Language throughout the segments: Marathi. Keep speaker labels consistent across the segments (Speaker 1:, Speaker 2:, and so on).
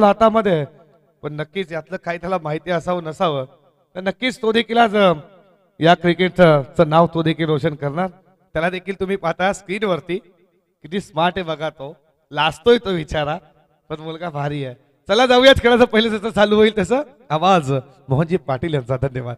Speaker 1: हातामध्ये आहे. पण नक्कीच यातलं काही त्याला माहिती असावं नसावं तर नक्कीच तो देखील आज या क्रिकेटचं नाव तो देखील रोशन करणार. त्याला देखील तुम्ही पाहता स्क्रीनवरती किती स्मार्ट आहे बघा तो. लाजतोय तो विचारा पण मुलगा भारी आहे. चला जाऊयात खेळाचं पहिले जसं चालू होईल तसं आवाज मोहनजी पाटील यांचा. धन्यवाद.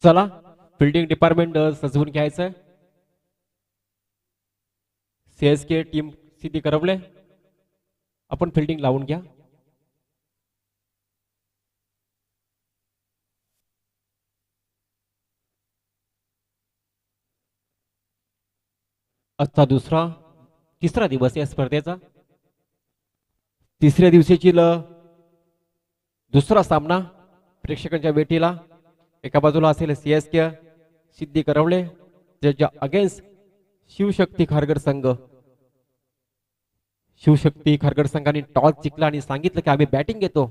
Speaker 2: चला फिल्डिंग डिपार्टमेंट सजवून घ्यायचं. सीएसके टीम सिद्धी करवले आपण फिल्डिंग लावून घ्या. आजचा तिसरा दिवस या स्पर्धेचा. तिसऱ्या दिवशीची दुसरा सामना प्रेक्षकांच्या भेटीला. एका बाजूला असेल सीएसके सिद्धी करवले ज्याच्या अगेन्स्ट शिवशक्ती खारघर संघ. शिवशक्ती खारघर संघाने टॉस जिंकला आणि सांगितलं की आम्ही बॅटिंग घेतो.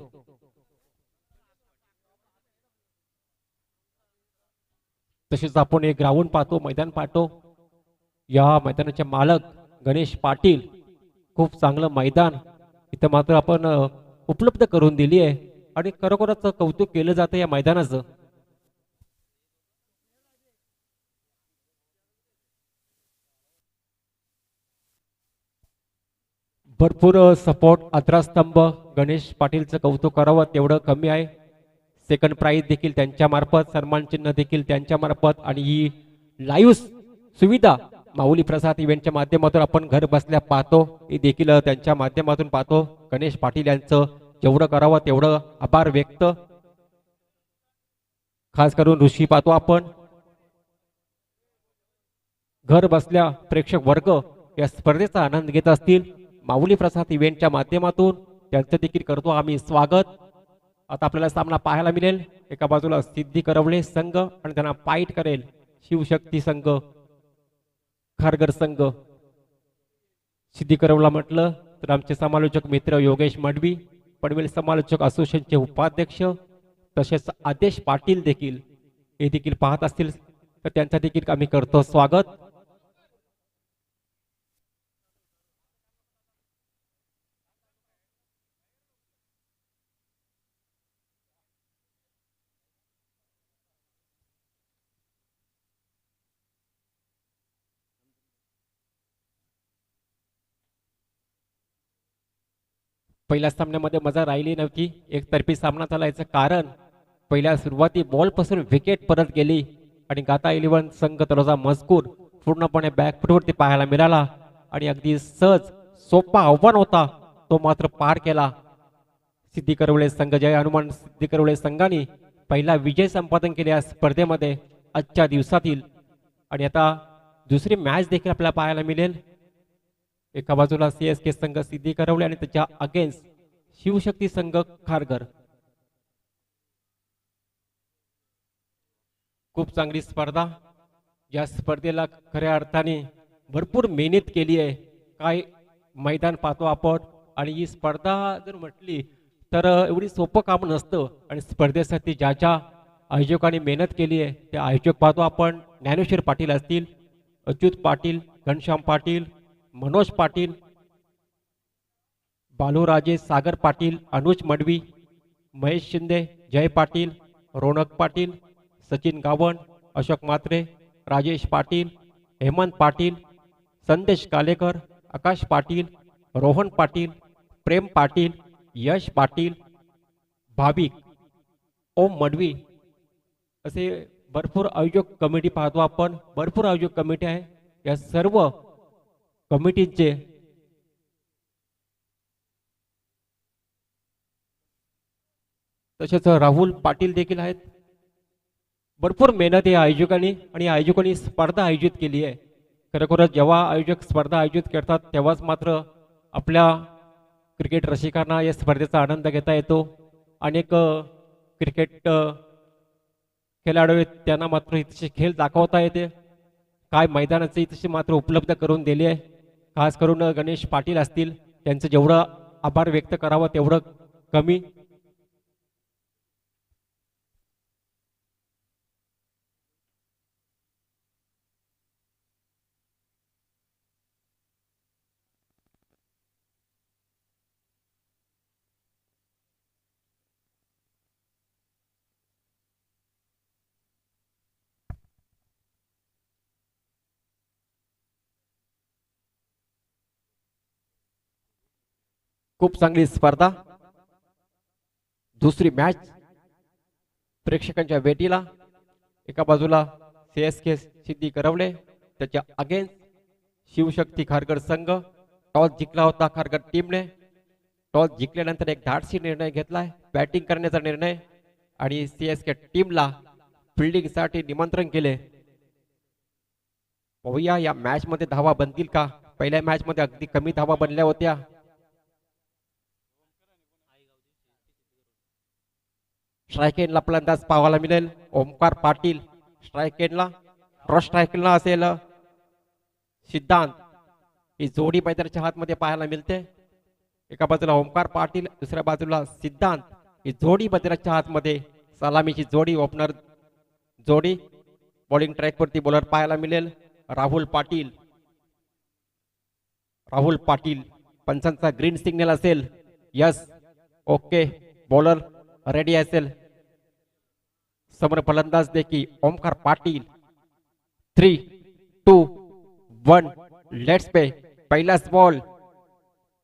Speaker 2: तसेच आपण एक ग्राउंड पाहतो, मैदान पाहतो. या मैदानाचे मालक गणेश पाटील. खूप चांगलं मैदान इथं मात्र आपण उपलब्ध करून दिली आहे आणि खरोखरच कौतुक केलं जातं या मैदानाचं. भरपूर सपोर्ट आधारस्तंभ गणेश पाटीलचं कौतुक करावं तेवढं कमी आहे. सेकंड प्राइज देखील त्यांच्या मार्फत, सन्मान चिन्ह देखील त्यांच्या मार्फत आणि ही लाईव्ह सुविधा माऊली प्रसाद इव्हेंटच्या माध्यमातून आपण घर बसल्या पाहतो. ही देखील त्यांच्या माध्यमातून पाहतो. गणेश पाटील यांचं जेवढं करावं तेवढं आभार व्यक्त. खास करून ऋषी पाहतो आपण. घर बसल्या प्रेक्षक वर्ग या स्पर्धेचा आनंद घेत असतील. माऊली प्रसाद इव्हेंटच्या माध्यमातून त्यांचं देखील करतो आम्ही स्वागत. आता आपल्याला सामना पाहायला मिळेल. एका बाजूला सिद्धी करवले संघ आणि त्यांना फाईट करेल शिवशक्ती संघ खारघर संघ. सिद्धी करवला म्हटलं तर आमचे समालोचक मित्र योगेश मडवी, पनवेल समालोचक असोसिएशनचे उपाध्यक्ष तसेच आदेश पाटील देखील हे देखील पाहत असतील तर त्यांचा देखील आम्ही करतो स्वागत. पहिल्या सामन्यामध्ये मजा राहिली नव्हती. एकतर्फी सामना चालायचं कारण पहिल्या सुरुवाती बॉल पासून विकेट परत गेली आणि गाता 11 संघ तलोजा मजकूर पूर्णपणे बॅकफुटवरती पाहायला मिळाला आणि अगदी सहज सोपा आव्हान होता तो मात्र पार केला सिद्धी करवले संघ. जय हनुमान सिद्धी करवले संघाने पहिला विजय संपादन केले या स्पर्धेमध्ये आजच्या दिवसातील. आणि आता दुसरी मॅच देखील आपल्याला पाहायला मिळेल. एका बाजूला सीएसके संघ सिद्धी करवले आणि त्याच्या अगेन्स्ट शिवशक्ती संघ खारघर. खूप चांगली स्पर्धा. या स्पर्धेला खऱ्या अर्थाने भरपूर मेहनत केली आहे. काय मैदान पाहतो आपण आणि ही स्पर्धा जर म्हटली तर एवढी सोपं काम नसतं. आणि स्पर्धेसाठी ज्या ज्या आयोजकांनी मेहनत केली आहे त्या आयोजक पाहतो आपण. ज्ञानेश्वर पाटील असतील, अच्युत पाटील, घनश्याम पाटील, मनोज पाटील, बालूराजे, सागर पाटील, अनुज मडवी, महेश शिंदे, जय पाटील, रोनक पाटील, सचिन गावण, अशोक म्हात्रे, राजेश पाटील, हेमंत पाटील, संदेश कालेकर, आकाश पाटील, रोहन पाटील, प्रेम पाटील, यश पाटील, भाविक, ओम मडवी असे भरपूर आयोजक कमिटी पाहतो आपण. भरपूर आयोजक कमिटी आहे. या सर्व कमिटीचे तसेच राहुल पाटील देखील आहेत. भरपूर मेहनत या आयोजकांनी आणि आयोजकांनी स्पर्धा आयोजित केली आहे. खरोखरच जेव्हा आयोजक स्पर्धा आयोजित करतात तेव्हाच मात्र आपल्या क्रिकेट रसिकांना या स्पर्धेचा आनंद घेता येतो. अनेक क्रिकेट खेळाडू आहेत त्यांना मात्र इतके खेळ दाखवता येते. काय मैदानाचे इतके मात्र उपलब्ध करून दिले आहे. खास करून गणेश पाटील असतील त्यांचं जेवढं आभार व्यक्त करावं तेवढं कमी. खूप चांगली स्पर्धा. दुसरी मॅच प्रेक्षकांच्या भेटीला. एका बाजूला CSK सिद्धी करवले त्याच्या अगेन्स्ट शिवशक्ती खारघर संघ. टॉस जिंकला होता खारघर टीमने. टॉस जिंकल्यानंतर एक धाडसी निर्णय घेतलाय बॅटिंग करण्याचा निर्णय आणि CSK टीमला फिल्डिंगसाठी निमंत्रण केले. पाहूया या मॅच मध्ये धावा बनतील का. पहिल्या मॅच मध्ये अगदी कमी धावा बनल्या होत्या. स्ट्रायकेनला फलंदाज पाहायला मिळेल ओमकार पाटील. स्ट्रायकेनला क्रॉस स्ट्रायकेनला असेल सिद्धांत. ही जोडी मैदानाच्या हातमध्ये पाहायला मिळते. एका बाजूला ओमकार पाटील दुसऱ्या बाजूला सिद्धांत. ही जोडी मैदानाच्या हातमध्ये सलामीची जोडी ओपनर जोडी. बॉलिंग ट्रॅक वरती बॉलर पाहायला मिळेल राहुल पाटील. राहुल पाटील पंचांचा ग्रीन सिग्नल असेल. यस ओके बॉलर रेडी असेल. समोर फलंदाज देखील ओमकार पाटील. 3, 2, 1 लेट्स पे. पहिलाच बॉल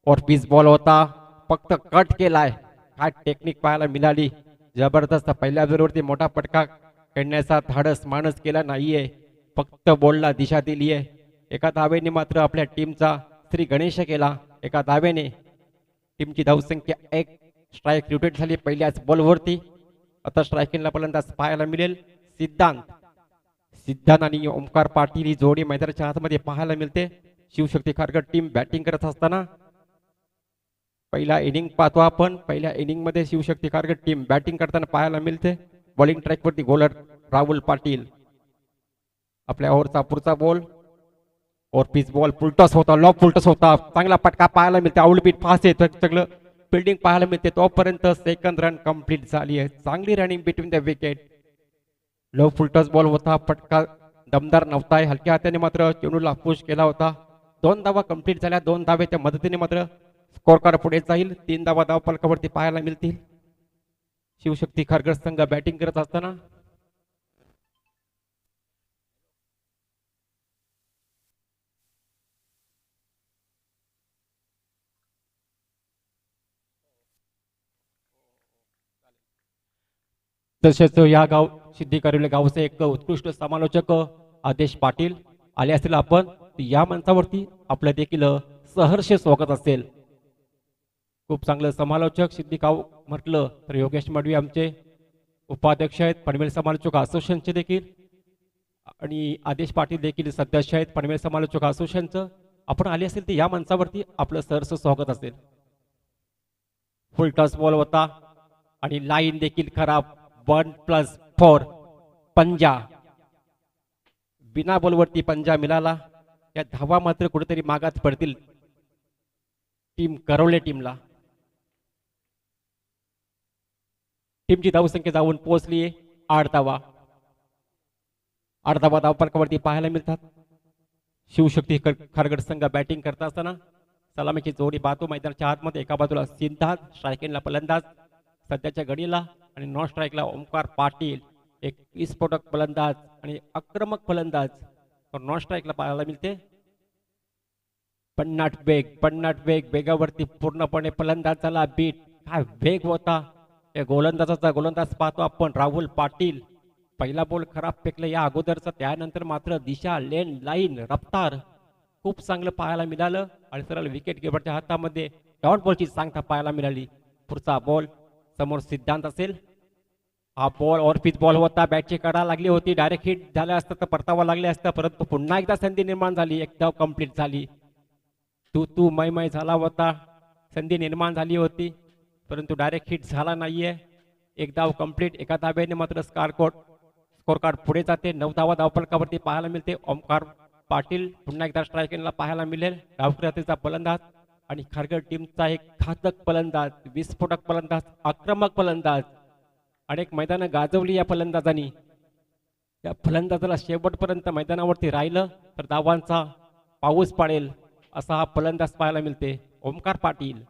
Speaker 2: और पीस बॉल होता फक्त कट केलाय. काय टेक्निक पाहायला मिळाली. जबरदस्त. पहिल्या बॉलवरती मोठा फटका खेळण्याचा धाडस माणूस केला नाहीये. फक्त बॉलला दिशा दिली आहे. एका धावेने मात्र आपल्या टीमचा श्री गणेश केला. एका धावेने टीमची धावसंख्या 1. स्ट्राईक रिटेट झाली पहिल्याच बॉलवरती. आता स्ट्रायकिंगला फलंदाज पाहायला मिळेल सिद्धांत. सिद्धांत आणि ओमकार पाटील ही जोडी मैदानाच्या हातमध्ये पाहायला मिळते. शिवशक्ती खारघर टीम बॅटिंग करत असताना पहिला इनिंग पाहतो आपण. पहिल्या इनिंग मध्ये शिवशक्ती खारघर टीम बॅटिंग करताना पाहायला मिळते. बॉलिंग ट्रॅक वरती बॉलर राहुल पाटील. आपल्या ओव्हरचा पुढचा बॉल और पिच बॉल फुलटॉस होता. लॉब फुलटॉस होता. चांगला पटका पाहायला मिळते. आउटबीट फास्ट आहे सगळं फिल्डिंग पाहायला मिळते. तोपर्यंत सेकंड रन कंप्लीट झाली आहे. चांगली running between the wicket. Low full toss ball होता. फटका दमदार नव्हता. हलक्या हाताने मात्र चेंडूला पुश केला होता. 2 धावा कंप्लीट झाल्या. 2 धावेच्या मदतीने मात्र स्कोर कार्ड पुढे जाईल. 3 धावा धाव फलकावरती पाहायला मिळतील. शिवशक्ती खारघर संघ बॅटिंग करत असताना तसेच या गाव सिद्धी करवले गावचे एक उत्कृष्ट समालोचक आदेश पाटील आले असतील. आपण या मंचावरती आपलं देखील सहर्ष स्वागत असेल. खूप चांगलं समालोचक सिद्धी गाव म्हटलं तर योगेश मडवी आमचे उपाध्यक्ष आहेत पनवेल समालोचक असोसिएशनचे देखील. आणि आदेश पाटील देखील सदस्य आहेत पनवेल समालोचक असोसिएशनचं. आपण आले असेल तर या मंचावरती आपलं सहर्ष स्वागत असेल. फुल टॉस बॉल होता आणि लाईन देखील खराब. 1+4 पंजा. बिना बॉलवरती पंजा मिळाला. या धावा मात्र कुठेतरी मागात पडतील टीम करवले टीमला. टीमची धावसंख्या जाऊन पोहोचली 8 धावा. 8 धावा धावफलकावरती पाहायला मिळतात. शिवशक्ती खारघर संघ बॅटिंग करत असताना सलामीची जोडी पाहतो मैदानाच्या आतमध्ये. एका बाजूला सिद्धांत. स्ट्रायकिंगला फलंदाज सध्याच्या घडीला आणि नॉन स्ट्राईकला ओमकार पाटील. एक विस्फोटक फलंदाज आणि आक्रमक फलंदाज नॉन स्ट्राईकला पाहायला मिळते. पन्नाट वेग वेगावरती पूर्णपणे फलंदाजाला बीट. काय वेग होता या गोलंदाज पाहतो आपण राहुल पाटील. पहिला बॉल खराब फेकला या अगोदरचा. त्यानंतर मात्र दिशा लेन लाईन रफ्तार खूप चांगलं पाहायला मिळालं. आणि सरळ विकेट कीपरच्या हातामध्ये डॉट बॉलची सांगता पाहायला मिळाली. पुढचा बॉल समोर सिद्धांत असेल. हा बॉल ऑन पिच बॉल होता, बॅटची कडा लागली होती, डायरेक्ट हिट झालं असतं तर परतावा लागले असतं, परंतु पुन्हा एकदा संधी निर्माण झाली, एक धाव कंप्लीट झाली. तू मै झाला होता, संधी निर्माण झाली होती, परंतु डायरेक्ट हिट झाला नाहीये. एक धाव कंप्लीट, एका धाब्याने मात्र स्कोर कार्ड पुढे जाते. 9 धावा धावफलकावरती पाहायला मिळते. ओमकार पाटील पुन्हा एकदा स्ट्रायकिंगला पाहायला मिळेल. डावखुऱ्याचा फलंदाज आणि खारघर टीमचा एक घातक फलंदाज, विस्फोटक फलंदाज, आक्रमक फलंदाज. अनेक मैदानं गाजवली या फलंदाजांनी. या फलंदाजाला शेवटपर्यंत मैदानावरती राहिलं तर धावांचा पाऊस पाडेल असा हा फलंदाज पाहायला मिळते, ओमकार पाटील.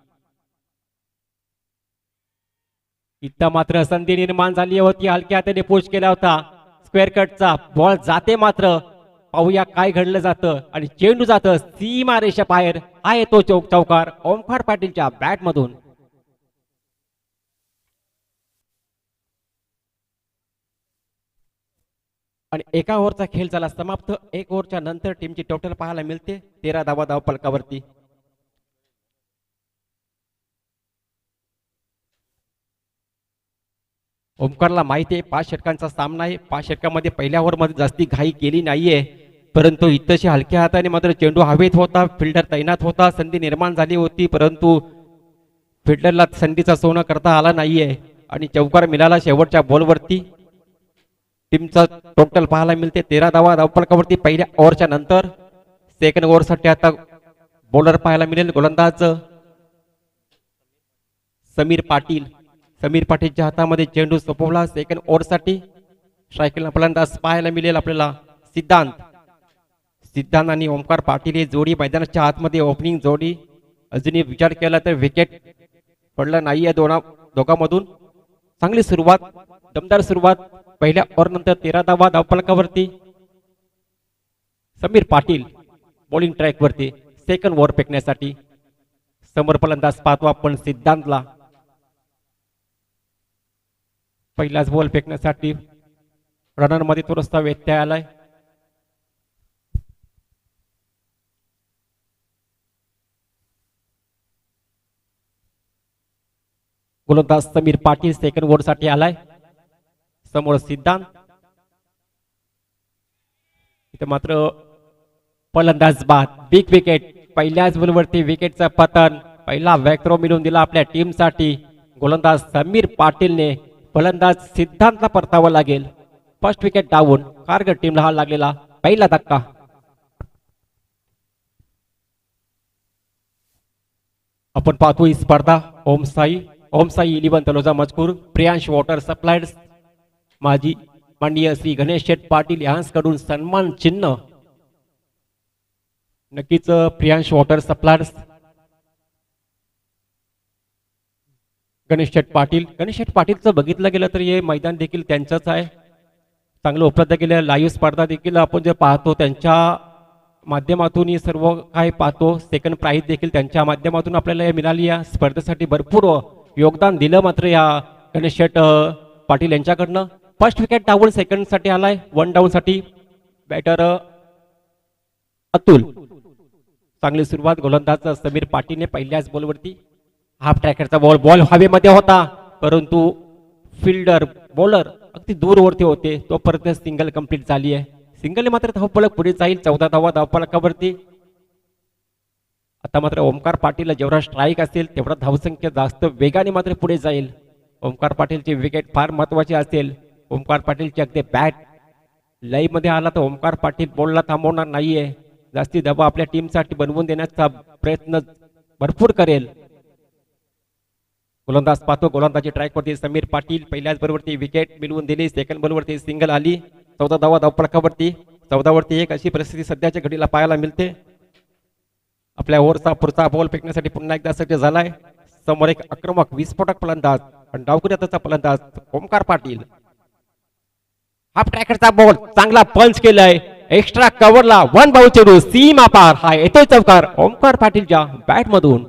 Speaker 2: इथं मात्र संधी निर्माण झाली होती, हलक्या हाताने पुश केला होता, स्क्वेअर कटचा बॉल जाते. मात्र पाहूया काय घडलं जातं आणि चेंडू जातं सीमा रेषा बाहेर. आहे तो चौकार ओमकार पाटीलच्या बॅट मधून. आणि एका ओव्हरचा खेळ झाला समाप्त. एक ओव्हरच्या नंतर टीमची टोटल पाहायला मिळते 13 धावा धावफलकावरती. ओमकारला माहिती आहे 5 षटकांचा सामना आहे. 5 षटकामध्ये पहिल्या ओव्हरमध्ये जास्ती घाई केली नाहीये, परंतु इतशी हलक्या हाताने मात्र चेंडू हवेत होता, फिल्डर तैनात होता, संधी निर्माण झाली होती, परंतु फिल्डरला संधीचा सोनं करता आला नाहीये आणि चौकार मिळाला शेवटच्या बॉलवरती. टीमचा टोटल पाहायला मिळते 13 धावा धावफलकावरती पहिल्या ओव्हरच्या नंतर. सेकंड ओव्हरसाठी आता बॉलर पाहायला मिळेल, गोलंदाज समीर पाटील. समीर पाटीलच्या हातामध्ये चेंडू सोपवला सेकंड ओव्हरसाठी. स्ट्रायकिंगला फलंदाज पाहायला मिळेल आपल्याला सिद्धांत आणि ओमकार पाटील ही जोडी मैदानाच्या आतमध्ये ओपनिंग जोडी. अजूनही विचार केला तर विकेट पडलं नाहीये दोघांमधून. चांगली सुरुवात, दमदार सुरुवात पहिल्या ओव्हर नंतर 13 धावा धावफलकावरती. समीर पाटील बॉलिंग ट्रॅक वरती सेकंड ओव्हर फेकण्यासाठी. समोर फलंदाज पाहतो आपण सिद्धांतला. पहिलाच बॉल फेकण्यासाठी रनर मध्ये थोडासा व्यत्यय आलाय. गोलंदाज समीर पाटील सेकंड ओव्हर साठी आलाय. समोर सिद्धांत. इथे मात्र फलंदाज बाद, बिग विकेट. पहिल्याच बॉलवरती विकेटचा पतन. पहिला बॅकथ्रो मिळवून दिला आपल्या टीमसाठी गोलंदाज समीर पाटीलने. फलंदाज सिद्धांतला परतावा लागेल. First wicket down. खारघर टीमला हा लागलेला पहिला धक्का. आपण पाहतो ही स्पर्धा ओमसाई 11 तलोजा मजकूर, प्रियांश वॉटर सप्लायर्स, माननीय श्री गणेश शेठ पाटील यांच्याकडून सन्मान चिन्ह. नक्कीच प्रियांश वॉटर सप्लायर्स, गणेश शेठ पाटीलचं बघितलं गेलं तर हे मैदान देखील त्यांचंच आहे. चांगलं उपलब्ध केलं. लाईव्ह स्पर्धा देखील आपण जे पाहतो त्यांच्या माध्यमातून ही सर्व काही पाहतो. सेकंड प्राइज देखील त्यांच्या माध्यमातून आपल्याला मिळाली. या स्पर्धेसाठी भरपूर योगदान दिलं मात्र या गणेश शेठ पाटील यांच्याकडनं. फर्स्ट विकेट डाऊन सेकंड साठी आलाय. 1 डाऊन साठी बॅटर अतुल. चांगली सुरुवात गोलंदाज समीर पाटीलने पहिल्याच बॉलवरती. हाफ ट्रॅकरचा बॉल हवेमध्ये होता, परंतु फिल्डर बॉलर अगदी दूरवरती होते. तो परत सिंगल कंप्लीट झाली आहे. सिंगल मात्र धावफलक पुढे जाईल 14 धावा धावफलकावरती. आता मात्र ओमकार पाटीलला जेवढा स्ट्राईक असेल तेवढा धावसंख्या जास्त वेगाने मात्र पुढे जाईल. ओमकार पाटीलची विकेट फार महत्वाची असेल. ओमकार पाटीलची अगदी बॅट लाईव्ह मध्ये आला तर ओमकार पाटील बॉलला थांबवणार नाहीये. जास्ती दबाव आपल्या टीमसाठी बनवून देण्याचा प्रयत्न भरपूर करेल. गोलंदाज पाहतो, गोलंदाजी ट्रॅक वरती समीर पाटील. पहिल्याच बॉलवरती विकेट मिळवून दिली. सेकंड बॉलवरती सिंगल आली. 14 धावा धावफलकावरती. 14 वरती 1 अशी परिस्थिती सध्याच्या घडीला पाहायला मिळते. आपल्या ओव्हरचा पुढचा बॉल फेकण्यासाठी पुन्हा एकदा सज्ज झालाय. समोर एक आक्रमक विस्फोटक फलंदाज आणि डावखुऱ्याचा फलंदाज ओमकार पाटील. हाफ ट्रॅकरचा बॉल चांगला पंच केलाय. एक्स्ट्रा कव्हरला 1 बाउल चेंडू सीमा पार. हा येतोय चौकार ओमकार पाटीलच्या बॅट मधून.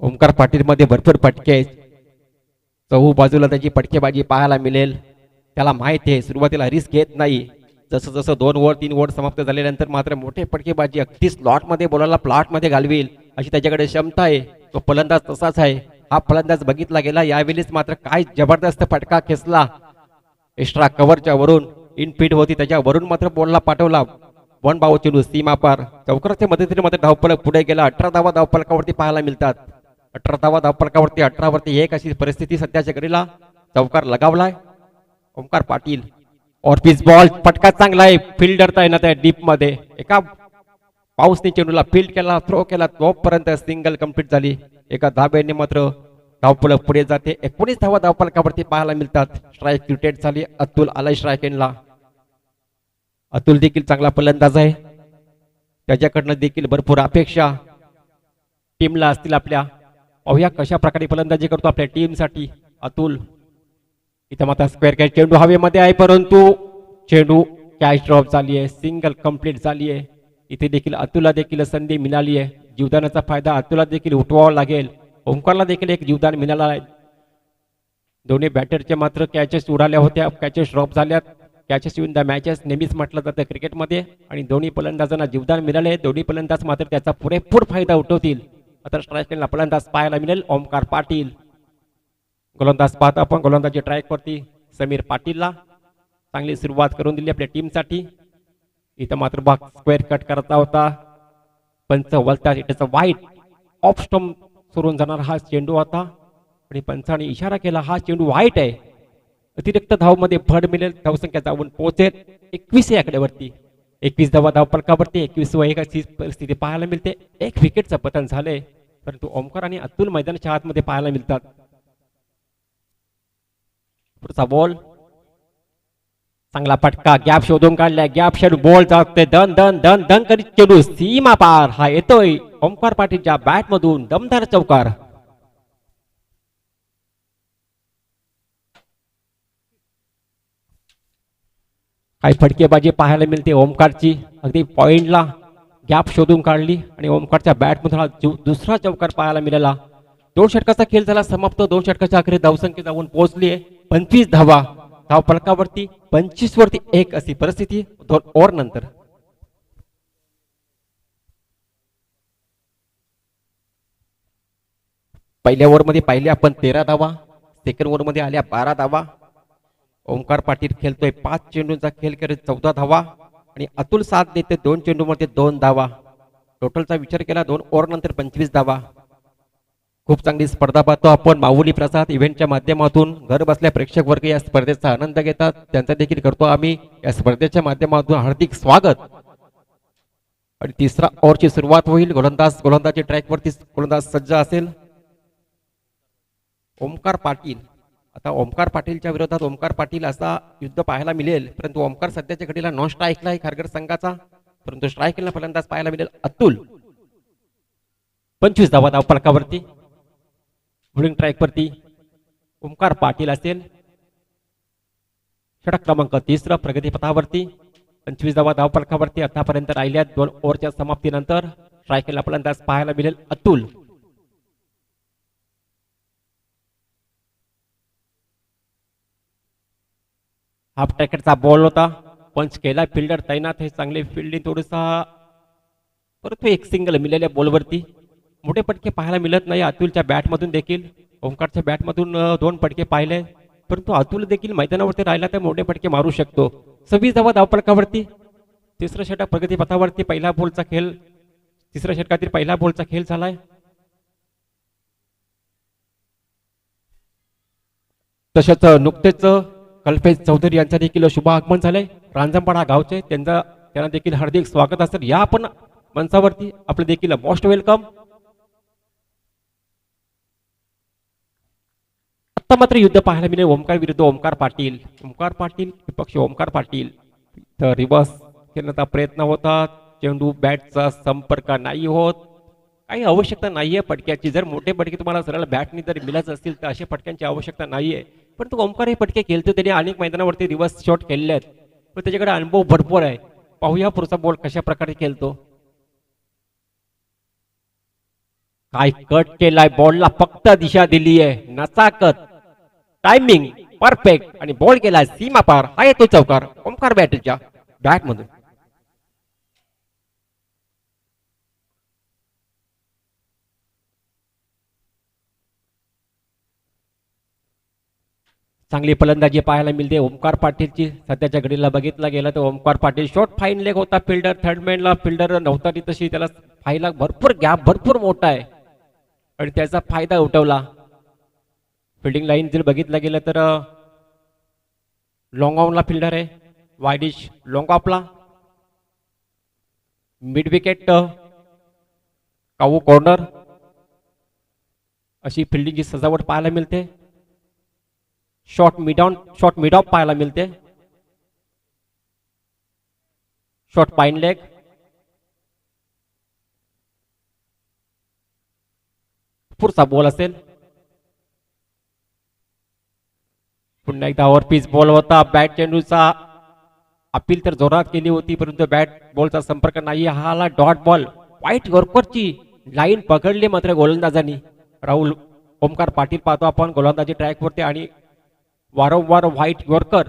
Speaker 2: ओमकार पाटील मध्ये भरपूर पटके, चहू बाजूला त्याची पटकेबाजी पाहायला मिळेल. त्याला माहिती आहे सुरुवातीला रिस्क घेत नाही. जसं जसं 2 ओव्हर 3 ओव्हर समाप्त झाल्यानंतर मात्र मोठे पटकेबाजी अगदी स्लॉट मध्ये बॉलरला प्लॉट मध्ये घालवेल अशी त्याच्याकडे क्षमता आहे. तो फलंदाज तसाच आहे. हा फलंदाज बघितला गेला, यावेळीच मात्र काय जबरदस्त फटका खेचला. एक्स्ट्रा कव्हरच्या वरून इनफिट होती, त्याच्यावरून मात्र बॉलला पाठवला. वन बाऊ चेंडू सीमा पार. चौकाराच्या मदतीने मात्र धावफलक पुढे गेला. 18 धावा धावफलकावरती पाहायला मिळतात. 18 धावा धावफलकावरती 18 वरती 1 अशी परिस्थिती सध्याच्या घडीला. चौकार लगावलाय ओमकार पाटील. ऑर्पिस बॉल फटका चांगला आहे. फिल्डर आहे ना त्या डीप मध्ये एका पाऊसने चेंडूला फील्ड केला, थ्रो केला, तोपर्यंत सिंगल कंप्लीट झाली. एका धाब्याने मात्र धावफलक पुढे जाते. 19 धावा धावफलकावरती पाहायला मिळतात. स्ट्राईक क्रिकेट झाली. अतुल आलाय स्ट्राईक एंडला. अतुल देखील चांगला फलंदाज आहे. त्याच्याकडनं देखील भरपूर अपेक्षा टीमला असतील आपल्या. पाहूया कशा प्रकारे फलंदाजी करतो आपल्या टीमसाठी अतुल. इथं मात्र स्क्वेअर कॅच चेंडू हवेमध्ये आहे, परंतु चेंडू कॅच ड्रॉप झाली आहे. सिंगल कंप्लीट झाली आहे. इथे देखील अतुलला देखील संधी मिळाली आहे. जीवदानाचा फायदा अतुलला देखील उठवावा लागेल. ओमकारला देखील एक जीवदान मिळाला आहे. दोन्ही बॅटरचे मात्र कॅचेस उडाल्या होत्या, कॅचेस ड्रॉप झाल्यात. कॅचेस इन द मॅचेस नेहमीच म्हटलं जातं क्रिकेटमध्ये. आणि दोन्ही फलंदाजांना जीवदान मिळाले. दोन्ही फलंदाज मात्र त्याचा पुरेपूर फायदा उठवतील. आता स्ट्राईकला फलंदाज पाहायला मिळेल ओमकार पाटील. गोलंदाज पाहता आपण गोलंदाजी ट्रॅक वरती समीर पाटीलला. चांगली सुरुवात करून दिली आपल्या टीमसाठी. इथं मात्र बॉक्स स्क्वेअर कट करता होता. पंच वलतात. इटचा वाईट ऑफ स्टंप सोडून जाणार हा चेंडू होता आणि पंचाने इशारा केला हा चेंडू वाईट आहे. अतिरिक्त धावमध्ये भर मिळेल. धावसंख्या जाऊन पोहोचेल 21 या आकड्यावरती. 21 धावा धावफलकावरती 21 व 1 अशी परिस्थिती पाहायला मिळते. 1 विकेटचं पतन झालंय, परंतु ओमकार आणि अतुल मैदानाच्या आतमध्ये पाहायला मिळतात. पुढचा बॉल चांगला फटका. गॅप शोधून काढलाय. गॅप शेड बॉल जाते. दन दन दन दन करीत चेंडू सीमा पार. हा येतोय ओमकार पाटीलच्या बॅट मधून दमदार चौकार. काही फटकेबाजी पाहायला मिळते ओमकारची. अगदी पॉइंटला गॅप शोधून काढली आणि ओमकारच्या बॅट मधून दुसरा चौकार पाहायला मिळाला. 2 षटकाचा खेळ झाला समाप्त. 2 षटकाच्या आखरी धावसंख्या जाऊन पोहोचली आहे 25 धावा. धाव फलकावरती 25 वरती 1 अशी परिस्थिती 2 ओव्हर नंतर. पहिल्या ओव्हर मध्ये पाहिले आपण 13 धावा. सेकंड ओव्हर मध्ये आल्या 12 धावा. ओमकार पाटील खेळतोय 5 चेंडूंचा खेळ करत 14 धावा आणि अतुल साथ देते 2 चेंडूमध्ये 2 धावा. टोटलचा विचार केला 2 ओव्हर नंतर 25 धावा. खूप चांगली स्पर्धा पाहतो आपण. माऊली प्रसाद इव्हेंटच्या माध्यमातून घर बसल्या प्रेक्षक वर्ग या स्पर्धेचा आनंद घेतात. त्यांचा देखील करतो आम्ही या स्पर्धेच्या माध्यमातून हार्दिक स्वागत. आणि तिसरा ओव्हरची सुरुवात होईल. गोलंदाजी ट्रॅक वरती गोलंदाज सज्ज असेल ओमकार पाटील. आता ओमकार पाटीलच्या विरोधात ओमकार पाटील असा युद्ध पाहायला मिळेल, परंतु ओमकार सध्याच्या घडीला नॉन स्ट्राईकला आहे खारघर संघाचा. परंतु स्ट्राईकला फलंदाज पाहायला मिळेल अतुल. 25 धावा धावफलकावरती. बॉलिंग ट्रॅक वरती ओमकार पाटील असेल. षटक क्रमांक 3 प्रगतीपथावरती. 25 धावा धावफलकावरती आतापर्यंत राहिल्यात. 2 ओव्हरच्या समाप्तीनंतर स्ट्राईकला फलंदाज पाहायला मिळेल अतुल. हाफ ट्रॅकेटचा बॉल होता. पंच केला. फिल्डर तैनात आहे. चांगले फिल्डिंग थोडसा, परंतु एक सिंगल मिळालेल्या बॉलवरती. मोठे पटके पाहायला मिळत नाही अतुलच्या बॅटमधून देखील. ओमकारच्या बॅटमधून 2 पटके पाहिले, परंतु अतुल देखील मैदानावरती राहिला तर मोठे पटके मारू शकतो. 26 धावा धावफलकावरती. तिसरं षटक प्रगतीपथावरती. पहिला बॉलचा खेळ, तिसऱ्या षटकातील पहिला बॉलचा खेळ झालाय. तसंच नुकतेच कल्पेश चौधरी यांचा देखील शुभ आगमन झालंय. रांजणपाडा गावचे त्यांना देखील हार्दिक स्वागत असेल या आपण मंचावरती. आपलं देखील मोस्ट वेलकम. आता मात्र युद्ध पाहायला मिळेल ओमकार विरुद्ध ओमकार पाटील. ओमकार पाटील विपक्ष ओमकार पाटील. तर रिवर्स खेळण्याचा प्रयत्न होता. चेंडू बॅटचा संपर्क नाही होत. काही आवश्यकता नाहीये फटक्याची. जर मोठे फटके तुम्हाला सरळ बॅटनी जर मिळायचं असतील तर अशा फटक्यांची आवश्यकता नाहीये. परंतु ओमकार हे फटके खेळतो. त्याने अनेक मैदानावरती रिवर्स शॉट खेळले आहेत, पण त्याच्याकडे अनुभव भरपूर आहे. पाहूया पुढचा बॉल कशा प्रकारे खेळतो. काय कट केलाय. बॉलला फक्त दिशा दिली आहे. नचाकत टायमिंग परफेक्ट आणि बॉल केला सीमा पार. हा येतो चौकार ओमकार बॅटच्या बॅटमधून. चांगली फलंदाजी पाहायला मिळते ओमकार पाटीलची. सध्याच्या घडीला बघितलं गेलं तर Omkar Patil short fine leg होता. फिल्डर थर्डमॅनला फिल्डर नव्हता ती तशी त्याला फाईला भरपूर गॅप भरपूर मोठा आहे आणि त्याचा फायदा उठवला. फिल्डिंग लाईन जर बघितलं गेलं तर लॉंग ऑनला फिल्डर आहे. वायडिश लॉंग ऑफला मिड विकेट काऊ कॉर्नर अशी फिल्डिंगची सजावट पाहायला मिळते. शॉर्ट मिड ऑफ पाहायला मिळते. शॉर्ट पाईन लेग पुढचा बॉल असेल. पुन्हा एकदा ओव्हर पिच बॉल होता. बॅट चेंडूचा अपील तर जोरात केली होती परंतु बॅट बॉलचा संपर्क नाही. हा आला डॉट बॉल. वाईट यॉर्करची लाईन पकडली मात्र गोलंदाजांनी. राहुल ओमकार पाटील पाहतो आपण गोलंदाजी ट्रॅकवरती आणि वारंवार व्हाईट यॉर्कर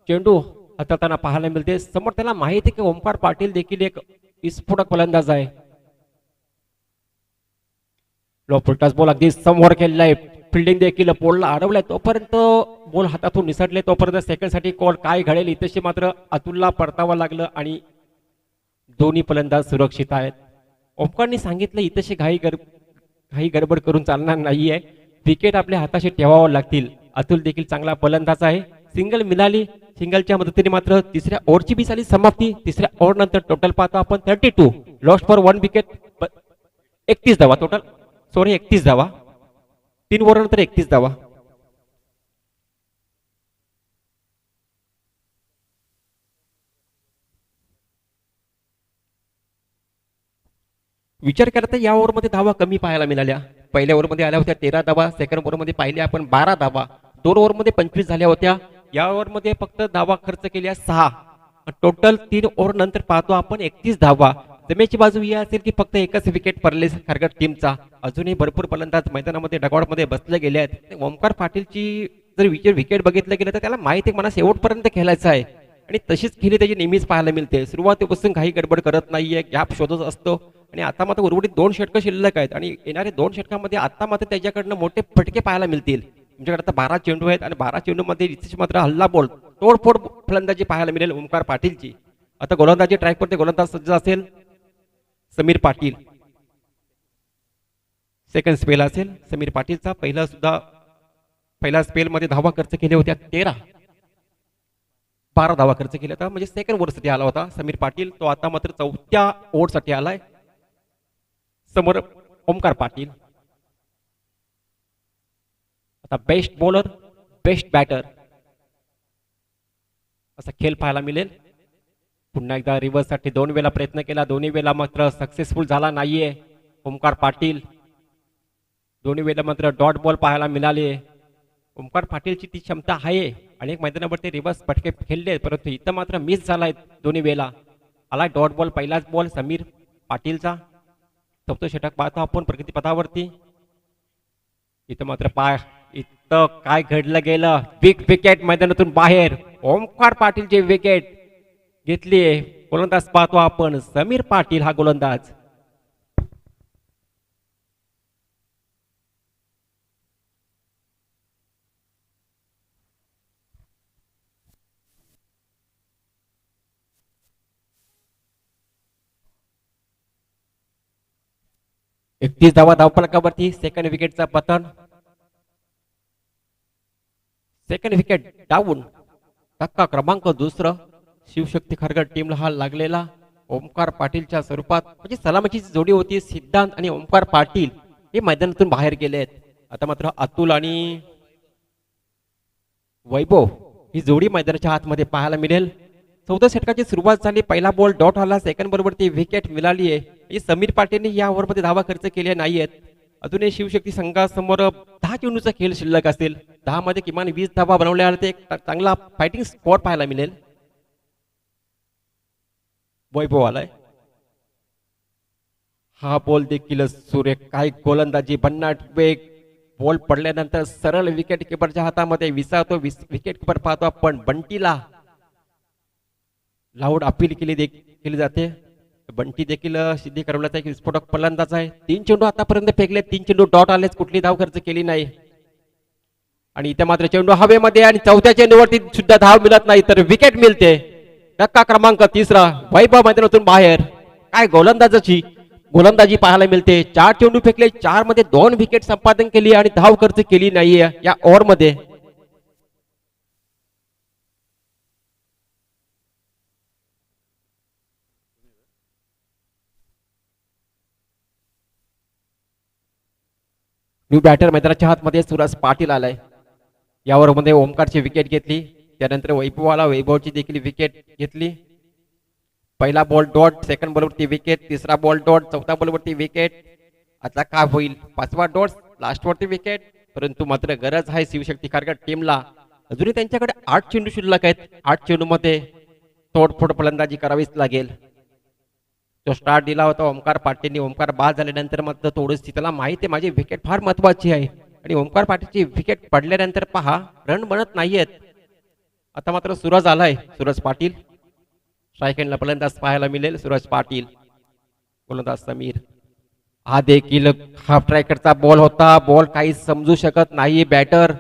Speaker 2: चेंडू हाताळताना पाहायला मिळते. समोर त्याला माहिती आहे की ओमकार पाटील देखील एक विस्फोटक फलंदाज आहे. लो फुलटॉस बॉल अगदी समोर केलेला आहे. फिल्डिंग देखील बॉलला अडवलाय. तोपर्यंत बॉल हातातून निसटले तोपर्यंत सेकंड साठी कॉल काय घडेल इथेशी मात्र अतुलला परतावं लागलं आणि दोन्ही फलंदाज सुरक्षित आहेत. ओमकारने सांगितलं इथेशी घाई गडबड करून चालणार नाहीये. विकेट आपल्या हाताशी ठेवावं लागतील. अतुल देखील चांगला फलंदाज आहे. सिंगल मिळाली. सिंगलच्या मदतीने मात्र तिसऱ्या ओव्हरची बी झाली समाप्ती. तिसऱ्या ओव्हर नंतर टोटल पाहतो आपण 32 लॉस्ट फॉर 1 विकेट. 31 धावा टोटल. सॉरी 31 धावा. 3 ओव्हर नंतर 31 धावा. विचार करता या ओव्हरमध्ये धावा कमी पाहायला मिळाल्या. पहिल्या ओव्हरमध्ये आल्या होत्या 13 धावा. सेकंड ओव्हरमध्ये पाहिल्या आपण 12 धावा. 2 ओव्हरमध्ये 25 झाल्या होत्या. या ओव्हरमध्ये फक्त धावा खर्च केल्या 6. टोटल 3 ओव्हर नंतर पाहतो आपण 31 धावा. जमेची बाजू ही असेल की फक्त एकच विकेट पडले खारघर टीमचा. अजूनही भरपूर फलंदाज मैदानामध्ये डगआउटमध्ये बसले गेले आहेत. ओमकार पाटीलची जर विकेट बघितलं गेलं तर त्याला माहिती आहे मला शेवटपर्यंत खेळायचं आहे आणि तशीच खेळी त्याची नेहमीच पाहायला मिळते. सुरुवातीपासून काही गडबड करत नाहीये. गॅप शोधत असतो आणि आता मात्र उर्वरित 2 षटकं शिल्लक आहेत आणि येणारे 2 षटकांमध्ये आता मात्र त्याच्याकडनं मोठे फटके पाहायला मिळतील. तुमच्याकडे आता 12 चेंडू आहेत आणि 12 चेंडूमध्ये इथे मात्र हल्ला बॉल तोडफोड फलंदाजी पाहायला मिळेल ओमकार पाटीलची. आता गोलंदाजी ट्रॅकवरती गोलंदाज सज्ज असेल समीर पाटील. सेकंड स्पेल असेल समीर पाटीलचा. पहिला स्पेलमध्ये धावा खर्च केल्या होत्या 12 धावा खर्च केल्या होत्या म्हणजे सेकंड ओव्हरसाठी आला होता समीर पाटील. तो आता मात्र 4थ्या ओव्हरसाठी आलाय. समोर ओमकार पाटील. आता बेस्ट बॉलर बेस्ट बॅटर असा खेळ पाहायला मिळेल. पुन्हा एकदा रिव्हर्स साठी 2 वेळा प्रयत्न केला. दोन्ही वेळा मात्र सक्सेसफुल झाला नाहीये ओमकार पाटील. दोन्ही वेळा मात्र डॉट बॉल पाहायला मिळाले. ओमकार पाटीलची ती क्षमता आहे. अनेक मैदानावरती रिव्हर्स फटके खेळले परंतु इथं मात्र मिस झालाय दोन्ही वेळा. आला डॉट बॉल. पहिलाच बॉल समीर पाटीलचा. 4थं षटक पाहतो आपण प्रगतीपथावरती. इथं मात्र इथं काय घडलं गेलं. बिग विकेट मैदानातून बाहेर. ओमकार पाटीलची विकेट घेतलीये. गोलंदाज पाहतो आपण समीर पाटील हा गोलंदाज. एकतीस धावा धावफलकावरती. सेकंड विकेटचा पतन. Second wicket down. धक्का क्रमांक 2 शिवशक्ती खारघर टीमला हा लागलेला ओमकार पाटीलच्या स्वरूपात म्हणजे सलामीची जोडी होती. सिद्धांत आणि ओमकार पाटील हे मैदानातून बाहेर गेले आहेत. आता मात्र अतुल आणि वैभव ही जोडी मैदानाच्या आतमध्ये पाहायला मिळेल. 14 षटकाची सुरुवात झाली. पहिला बॉल डॉट आला. सेकंड बरोबरती विकेट मिळाली आहे. समीर पाटीलने या ओव्हरमध्ये धावा खर्च केले नाहीयेत. अजूनही शिवशक्ती संघासमोर 10 चेंडूचा खेळ शिल्लक असेल. 10 मध्ये किमान 20 धावा बनवल्या ते एक चांगला फायटिंग स्कोर पाहायला मिळेल. वैभव आलाय. हा बॉल देखील सुरेख काय गोलंदाजी. भन्नाट वेग. बॉल पडल्यानंतर सरळ विकेट किपरच्या हातामध्ये विसावतो. विकेट किपर पाहतो आपण बंटीला. लाऊड अपील केली जाते. बंटी देखील सिद्धी करवल्याचा एक विस्फोटक फलंदाज आहे. 3 चेंडू आतापर्यंत फेकले. 3 चेंडू डॉट आलेच. कुठली धाव खर्च केली नाही. आणि इथे मात्र चेंडू हवेमध्ये आणि चौथ्या चेंडूवरती सुद्धा धाव मिळत नाही तर विकेट मिळते. धक्का क्रमांक 3 वैभव मैदानातून बाहेर. काय गोलंदाजी पाहायला मिळते. 4 चेंडू फेकले, 4 मध्ये 2 विकेट संपादन केली आणि धाव खर्च केली नाहीये या ओव्हर मध्ये. न्यू बॅटर मैदानाच्या हातमध्ये सुरज पाटील आलाय. या ओव्हर मध्ये ओमकारची विकेट घेतली. त्यानंतर वैभवची देखील विकेट घेतली. पहिला बॉल डॉट, सेकंड बॉलवरती विकेट, तिसरा बॉल डॉट, चौथा बॉलवरती विकेट. आता काय होईल? 5वा डॉट, लास्ट वरती विकेट. परंतु मात्र गरज आहे शिवशक्ती कारगड टीमला. अजूनही त्यांच्याकडे 8 चेंडू शिल्लक आहेत. 8 चेंडू मध्ये तोडफोड फलंदाजी करावीच लागेल. तो स्टार्ट दिला होता ओमकार पाटीलने. ओमकार बाद झाल्यानंतर मात्र थोडीशी त्याला माहिती आहे माझी विकेट फार महत्वाची आहे आणि ओमकार पाटीलची विकेट पडल्यानंतर पहा रन बनत नाहीयेत. आता मात्र सूरज आलाय. सूरज पाटील स्ट्राईक हँडला फलंदाज पाहायला मिळेल. सूरज पाटील, गोलंदाज समीर. हा देखील हाफ स्ट्रायकरचा बॉल होता. बॉल काही समजू शकत नाही बॅटर.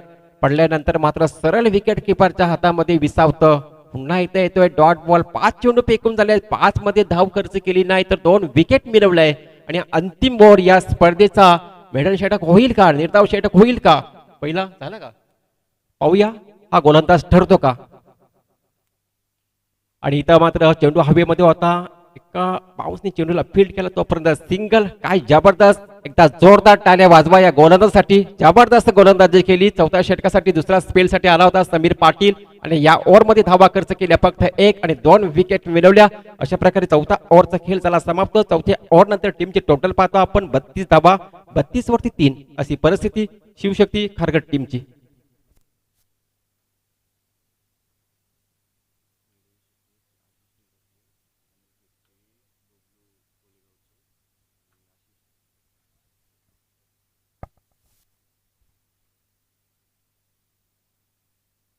Speaker 2: पडल्यानंतर मात्र सरळ विकेट किपरच्या हातामध्ये विसावतं. पुन्हा इथे येतोय डॉट बॉल. 5 चेंडू फेकून झाले, 5 मध्ये धाव खर्च केली नाही तर 2 विकेट मिळवलाय. आणि अंतिम ओव्हर या स्पर्धेचा मेडल षटक होईल का? निर्धाव षटक होईल का? पहिला झाला का? पाहूया हा गोलंदाज ठरतो का. आणि इथं मात्र चेंडू हवेमध्ये होता. एका पाऊसने चेंडूला फील्ड केला तोपर्यंत सिंगल. काय जबरदस्त. एकदा जोरदार टाळ्या वाजवा या गोलंदाजासाठी. जबरदस्त गोलंदाजी केली. चौथ्या षटकासाठी दुसऱ्या स्पेलसाठी आला होता समीर पाटील आणि या ओव्हर मध्ये धावा खर्च केल्या फक्त 1 आणि 2 विकेट मिळवल्या. अशा प्रकारे चौथा ओव्हरचा खेळ झाला समाप्त. चौथ्या ओव्हर नंतर टीमची टोटल पाहतो आपण 32 धावा, 32 वरती 3 अशी परिस्थिती शिवशक्ती खारगड टीमची.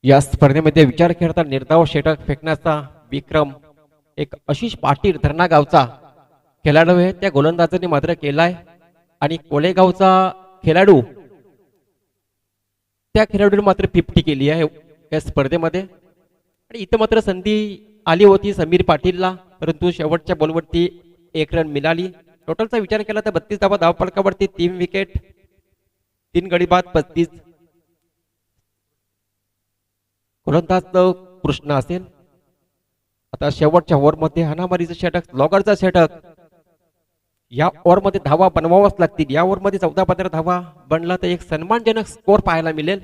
Speaker 2: या स्पर्धेमध्ये विचार करता निर्धाव षटक फेकण्याचा विक्रम एक आशिष पाटील धरणा गावचा खेळाडू आहे. त्या गोलंदाजाने मात्र केलाय. आणि कोलेगावचा खेळाडू, त्या खेळाडूने मात्र 50 केली आहे या स्पर्धेमध्ये. आणि इथं मात्र संधी आली होती समीर पाटीलला, परंतु शेवटच्या बॉलवरती 1 रन मिळाली. टोटलचा विचार केला तर 32 धावा धावफलकावरती 3 विकेट, 3 गडी बाद, 35. गोलंदाज कृष्ण असेल. आता शेवटच्या ओव्हरमध्ये हाणामारीचं षटक, लॉगरचा षटक. या ओव्हरमध्ये धावा बनवाव्याच लागतील. या ओव्हरमध्ये 14-15 धावा बनला तर एक सन्मानजनक स्कोर पाहायला मिळेल.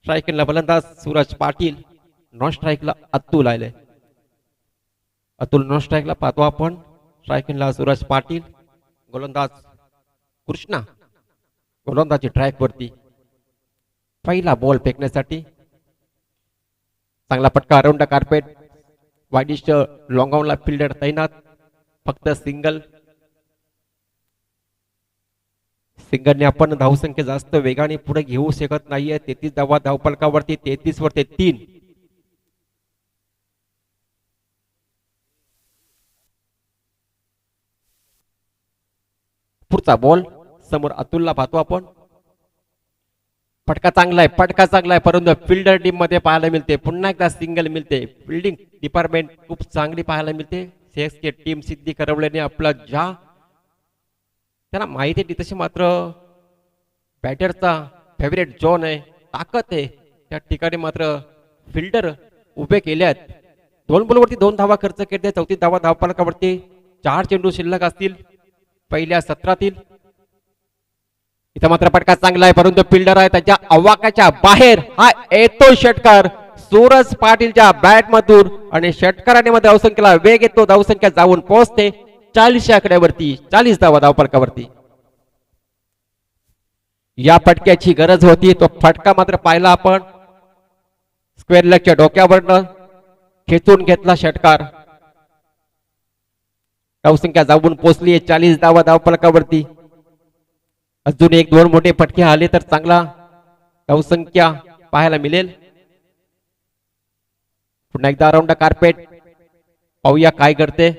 Speaker 2: स्ट्राईकला फलंदाज सूरज पाटील, नॉन स्ट्राईकला अतुल आले. अतुल नॉन स्ट्राईकला पाहतो आपण. स्ट्राईकला सूरज पाटील, गोलंदाज कृष्णा, गोलंदाजी ट्रॅक वरती. पहिला बॉल फेकण्यासाठी चांगला पटका around the carpet. Wideish long ऑनला फिल्डर तैनात. फक्त सिंगलने आपण धावसंख्या जास्त वेगाने पुढे घेऊ शकत नाहीये. 33 धावा धावफलकावरती, 33 वरती 3. पुढचा बॉल समोर अतुलला पाहतो आपण. फटका चांगला आहे, परंतु फिल्डर टीम मध्ये पाहायला मिळते. पुन्हा एकदा सिंगल मिळते. फिल्डिंग डिपार्टमेंट खूप चांगली पाहायला मिळते. सीएसके टीम सिद्धी करवल्याने आपला ज्या त्यांना माहिती आहे तशी मात्र बॅटरचा फेवरेट झोन आहे, ताकद आहे, त्या ठिकाणी मात्र फिल्डर उभे केल्यात. 2 बॉलवरती 2 धावा खर्च केल्या. 34 धावा धावफलकावरती 4 चेंडू शिल्लक असतील पहिल्या सत्रातील. इथं मात्र फटका चांगला आहे, परंतु फिल्डर आहे त्याच्या आवाकाच्या बाहेर. हा येतो षटकार सूरज पाटीलच्या बॅट मधून आणि षटकाराने मध्ये धावसंख्येला वेग येतो. धावसंख्या जाऊन पोहोचते 40 आकड्यावरती, 40 धावा धावफलकावरती. या फटक्याची गरज होती. तो फटका मात्र पाहिला आपण. स्क्वेअर लेगच्या डोक्यावरनं खेचून घेतला षटकार. धावसंख्या जाऊन पोहोचली 40 धावा धावफलकावरती. अजून 1-2 मोठे फटके आले तर चांगला धावसंख्या पाहायला मिळेल. पुन्हा एकदा अराउंड द कार्पेट. पाहूया काय करते.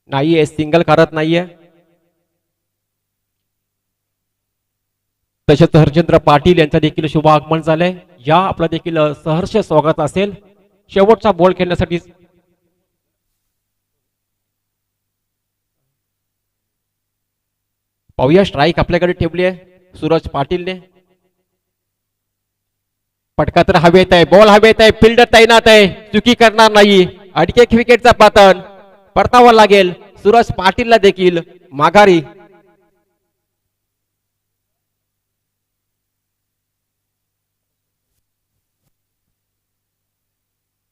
Speaker 2: नाहीये, सिंगल करत नाहीये. तसेच हरचंद्र पाटील यांचं देखील शुभ आगमन झालंय. या आपलं देखील सहर्ष स्वागत असेल. शेवटचा बॉल खेळण्यासाठी पाहूया. स्ट्राईक आपल्याकडे ठेवली आहे सूरज पाटीलने. पटका तर हवेत आहे, बॉल हवेत आहे, फिल्डर तैनात आहे, चुकी करणार नाही. आणखी एक विकेटचा पतन परतावा लागेल सूरज पाटीलला देखील माघारी.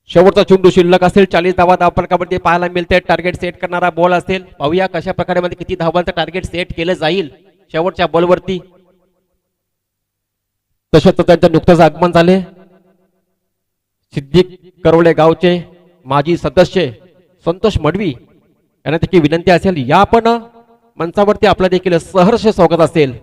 Speaker 2: शेवटचा चेंडू शिल्लक असेल. 40 धावा धावफलकामध्ये पाहायला मिळते. टार्गेट सेट करणारा बॉल असेल. पाहूया कशा प्रकारे मध्ये किती धावांचं टार्गेट सेट केलं जाईल शेवटच्या बॉलवरती. तसंच त्यांचं नुकतंच आगमन झाले. सिद्धी करवले गावचे माजी सदस्य संतोष मडवी यांना देखील विनंती असेल या पण मंचावरती आपलं देखील सहर्ष स्वागत असेल.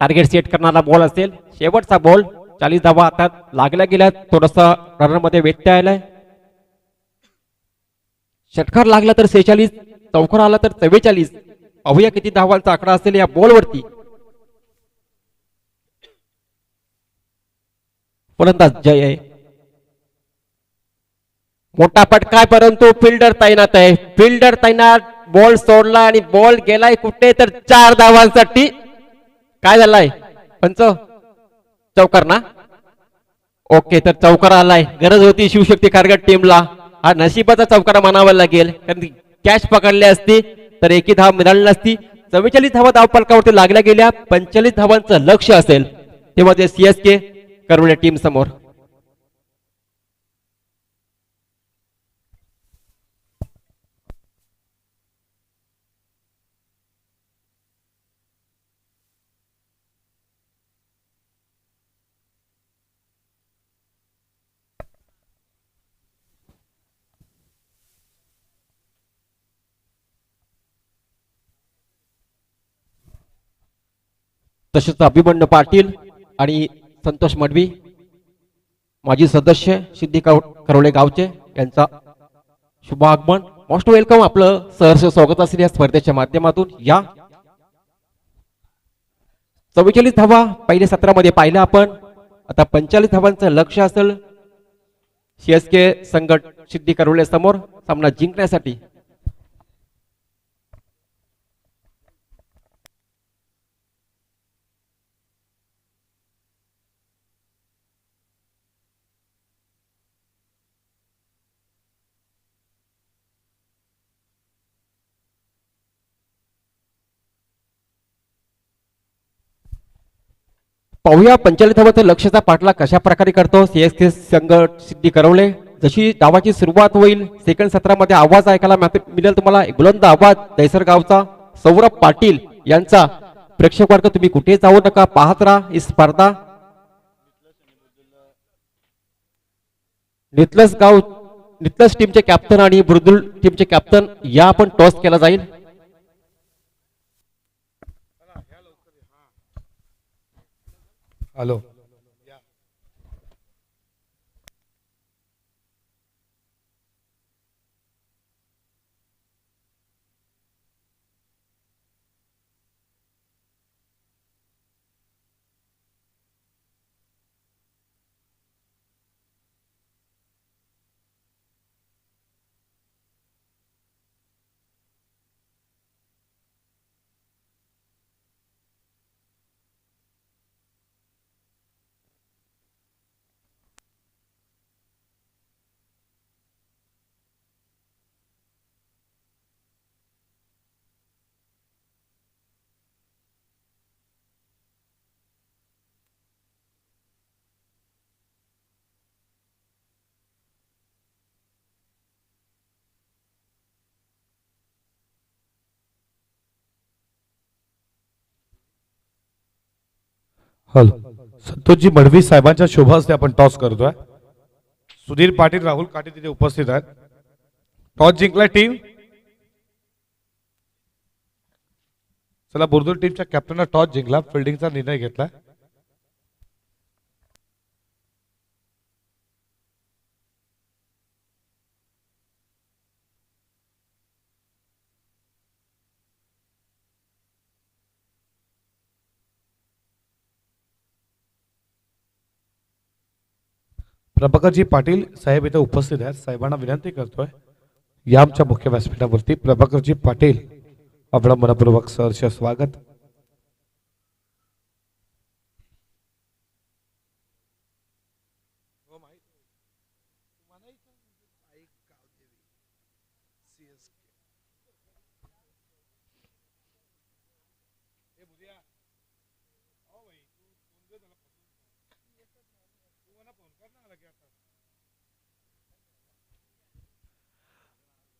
Speaker 2: टार्गेट सेट करणारा बॉल असेल. शेवटचा बॉल. 40 धावा आता लागल्या गेल्या. थोडासा रनर मध्ये व्यत्यय आलाय. षटकार लागला तर 46, चौकार आला तर 44. पाहूया किती धावांचा आकडा असेल या बॉलवरती. फलंदाज जय आहे. मोठा फटका आहे परंतु फिल्डर तैनात आहे. फिल्डर तैनात. बॉल सोडला आणि बॉल गेलाय कुठे तर 4 धावांसाठी. काय झालाय पंच? चौकार ना? ओके, तर चौकार आलाय. गरज होती शिवशक्ती कारगट टीमला. हा नशिबाचा चौकार म्हणावा लागेल, कारण कॅच पकडली असती तर एकही धाव मिळाली नसती. 44 धावा धावफलकावरती लागल्या गेल्या. 45 धावांचं लक्ष असेल तेव्हा ते सीएसके करवले टीम समोर. तसेच अभिमन्यू पाटील आणि संतोष मडवी माजी सदस्य सिद्धी करवले गावचे यांचा शुभ आगमन. Most welcome. आपलं सहर्ष स्वागत असेल या स्पर्धेच्या माध्यमातून. या 44 धावा पहिल्या सत्रामध्ये पाहिलं आपण. आता 45 धावांचं लक्ष असेल सीएसके संघट सिद्धी करवले समोर सामना जिंकण्यासाठी. पाहूया 45 धावांचं लक्ष्याचा पाठलाग कशा प्रकारे करतो सीएसके संघ सिद्धी करवले. जशी डावाची सुरुवात होईल सेकंड सत्रामध्ये आवाज ऐकायला मिळेल तुम्हाला. बुलंद आवाज दैसर गावचा सौरभ पाटील यांचा. प्रेक्षक वर्ग तुम्ही कुठे जाऊ नका, पाहत राहा ही स्पर्धा. नितलस टीमचे कॅप्टन आणि बुर्दुल टीमचे कॅप्टन या आपण टॉस केला जाईल.
Speaker 1: हॅलो. हॅलो. संतोषजी मडवी साहेबांच्या शुभ हस्ते आपण टॉस करतोय. सुधीर पाटील, राहुल काटे तिथे उपस्थित आहेत. टॉस जिंकला टीम. चला, बुर्दुल टीमच्या कॅप्टनला टॉस जिंकला, फिल्डिंगचा निर्णय घेतला. प्रभाकरजी पाटील साहेब इथे उपस्थित आहेत. साहेबांना विनंती करतोय या आमच्या मुख्य व्यासपीठावरती प्रभाकरजी पाटील आपलं मनपूर्वक सहर्ष स्वागत.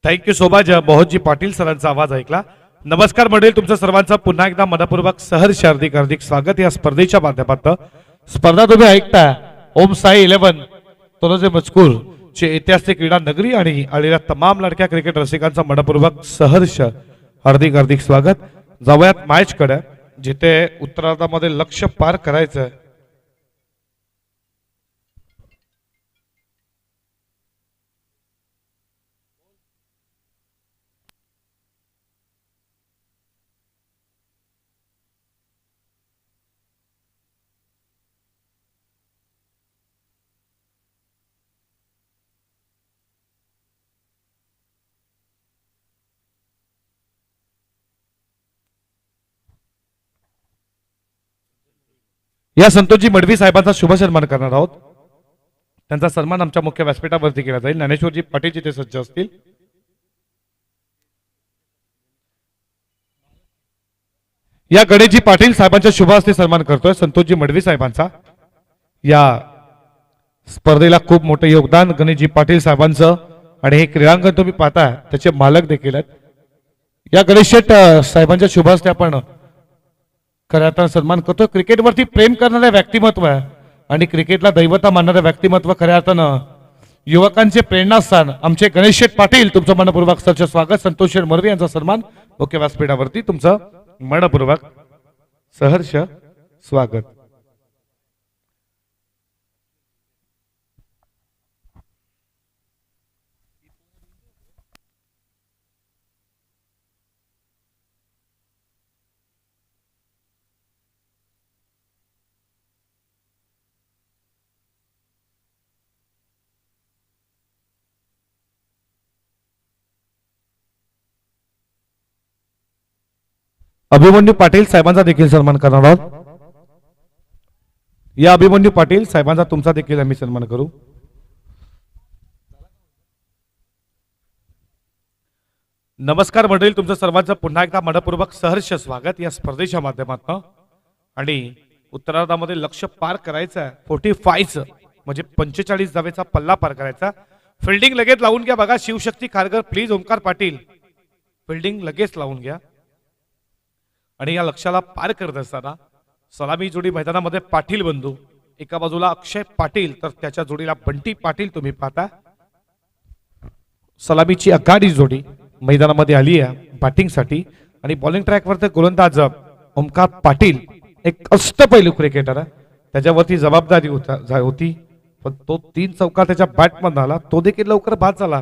Speaker 1: Thank you so much. Mohanji Patil सरांचा आवाज ऐकला. नमस्कार मंडळी, तुमचं सर्वांचं पुन्हा एकदा मनपूर्वक सहर्ष हार्दिक हार्दिक स्वागत या स्पर्धेच्या माध्यमातून. स्पर्धा तुम्ही ऐकता ओम साई 11 तोलोजे मजकूर चे ऐतिहासिक क्रीडा नगरी आणि आलेल्या तमाम लडक्या क्रिकेट रसिकांचा मनपूर्वक सहर्ष हार्दिक हार्दिक स्वागत. जाऊयात मॅच कडे, जिथे उत्तरार्धामध्ये लक्ष्य पार करायचं. या संतोषजी मडवी साहेबांचा शुभ सन्मान करणार आहोत. त्यांचा सन्मान आमच्या मुख्य व्यासपीठावरती केला जाईल. ज्ञानेश्वरजी पाटील जिथे सज्ज असतील. या गणेशजी पाटील साहेबांच्या शुभ हस्ते सन्मान करतोय संतोषजी मडवी साहेबांचा. या स्पर्धेला खूप मोठे योगदान गणेशजी पाटील साहेबांचं आणि हे क्रीडांगण तुम्ही पाहताय त्याचे मालक देखील आहेत. या गणेश शेठ साहेबांच्या शुभ हस्ते आपण खऱ्या अर्थानं सन्मान करतो. क्रिकेटवरती प्रेम करणारे व्यक्तिमत्व आहे आणि क्रिकेटला दैवता मानणारे व्यक्तिमत्व खऱ्या अर्थानं युवकांचे प्रेरणास्थान आमचे गणेश शेठ पाटील. तुमचं मनपूर्वक सरचे स्वागत. संतोष शेठ मरवी यांचा सन्मान मुख्य व्यासपीठावरती तुमचं मनपूर्वक सहर्ष स्वागत. अभिमन्यू पाटील साहेबांचा देखील सन्मान करणार आहोत. या अभिमन्यू पाटील साहेबांचा तुमचा देखील आम्ही सन्मान करू. नमस्कार मंडळी, तुमचं सर्वांचं पुन्हा एकदा मनपूर्वक सहर्ष स्वागत या स्पर्धेच्या माध्यमातून. आणि उत्तरार्धामध्ये लक्ष्य पार करायचं आहे 45 म्हणजे 45 धावेचा पल्ला पार करायचा. फिल्डिंग लगेच लावून घ्या. बघा शिवशक्ती खारगर प्लीज. ओमकार पाटील फिल्डिंग लगेच लावून घ्या. आणि या लक्ष्याला पार करत असताना सलामी जोडी मैदानामध्ये पाटील बंधू, एका बाजूला अक्षय पाटील तर त्याच्या जोडीला बंटी पाटील तुम्ही पाहता. सलामीची आघाडी जोडी मैदानामध्ये आली आहे बॅटिंगसाठी. आणि बॉलिंग ट्रॅकवर गोलंदाज ओमकार पाटील एक अष्टपैलू क्रिकेटर आहे. त्याच्यावरती जबाबदारी होती पण तो 3 चौकार त्याच्या बॅटमधून आला, तो देखील लवकर बाद झाला.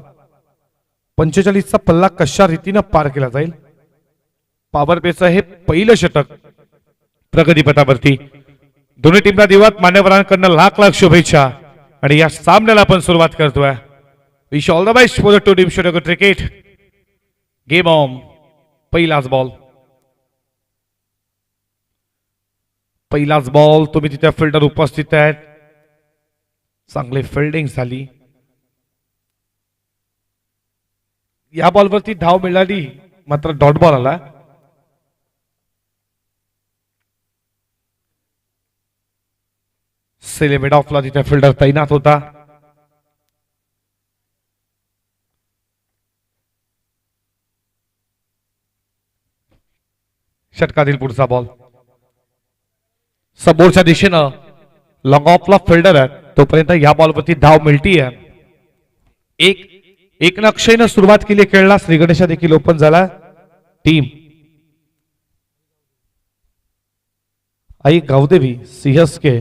Speaker 1: 45चा पल्ला कशा रीतीने पार केला जाईल. पॉवर प्लेचं हे पहिलं षटक प्रगतीपथावरती. दोन्ही टीमला दिवत मान्यवरांकडनं लाख लाख शुभेच्छा. आणि या सामन्याला आपण सुरुवात करतोय. Wish all the best for the two team should cricket game on. पहिलाच बॉल तुम्ही तिथे फिल्डर उपस्थित आहेत. चांगली फिल्डिंग झाली. या बॉलवरती धाव मिळाली मात्र डॉट बॉल आला. मिड ऑफला तिथे फिल्डर तैनात होता. षटकातील पुढचा बॉल समोरच्या दिशेनं लॉंग ऑफला फिल्डर आहे. तोपर्यंत या बॉलवरती धाव मिळतीये. एक अक्षयनं सुरुवात केली खेळला. श्री गणेशा देखील ओपन झाला. टीम आई गावदेवी सीएसके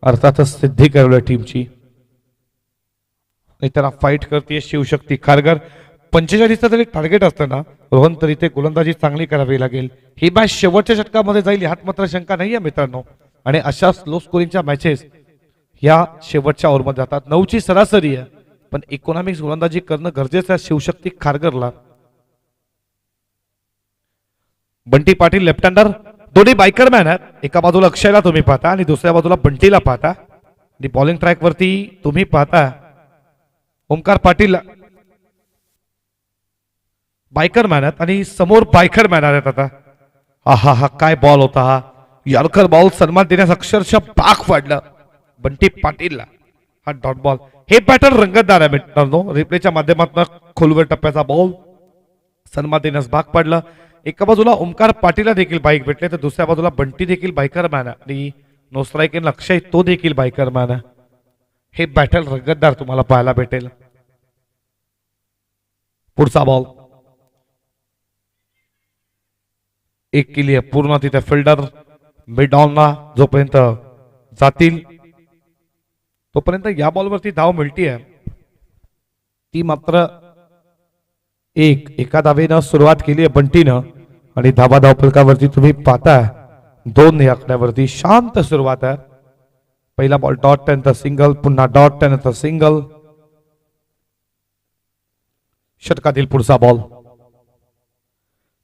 Speaker 1: अर्थातच सिद्धी करवल्या टीमची. इतर फाईट करते शिवशक्ती खारगर. 45चा तरी टार्गेट असताना रोहन तरी ते गोलंदाजी चांगली करावी लागेल. ही मॅच शेवटच्या षटकामध्ये जाईल यात मात्र शंका नाहीये मित्रांनो. आणि अशा स्लो स्कोरिंगच्या मॅचेस या शेवटच्या ओव्हरमध्ये जातात. 9ची सरासरी आहे, पण इकॉनॉमिक्स गोलंदाजी करणं गरजेचं आहे शिवशक्ती खारघरला. बंटी पाटील लेफ्ट हँडर, दोन्ही बायकर मॅन आहेत. एका बाजूला अक्षयला तुम्ही पाहता आणि दुसऱ्या बाजूला बंटीला पाहता. आणि बॉलिंग ट्रॅक वरती तुम्ही पाहता ओमकार पाटील बायकर मॅन आहेत आणि समोर बायकर मॅन आहेत. आता हा हा काय बॉल होता हा. यॉर्कर बॉल सन्मान देण्यास अक्षरशः पाक फाडलं बंटी पाटीलला. हा डॉट बॉल. हे बॅटर रंगतदार आहे मित्रांनो. रिप्लेच्या माध्यमातून खोलवर टप्प्याचा बॉल सन्मान देण्यास भाग पडला. एका बाजूला ओमकार पाटीलला देखील बाईक भेटले तर दुसऱ्या बाजूला बंटी देखील बायकर मॅन आणि नो स्ट्राईक इन अक्षय तो देखील बायकर मॅन. हे बॅटल रंगतदार तुम्हाला पाहायला भेटेल. पुढचा बॉल एक केली आहे पूर्ण तिथे फिल्डर मिड ऑनला जोपर्यंत जातील तोपर्यंत या बॉलवरती धाव मिळती आहे ती मात्र एका धावेनं सुरुवात केली आहे बंटीनं आणि धाबा धावफलकावरती तुम्ही पाहता 2 या आकड्यावरती शांत सुरुवात आहे. पहिला बॉल डॉट त्यानंतर सिंगल पुन्हा डॉट त्यानंतर सिंगल. षटकातील पुढचा बॉल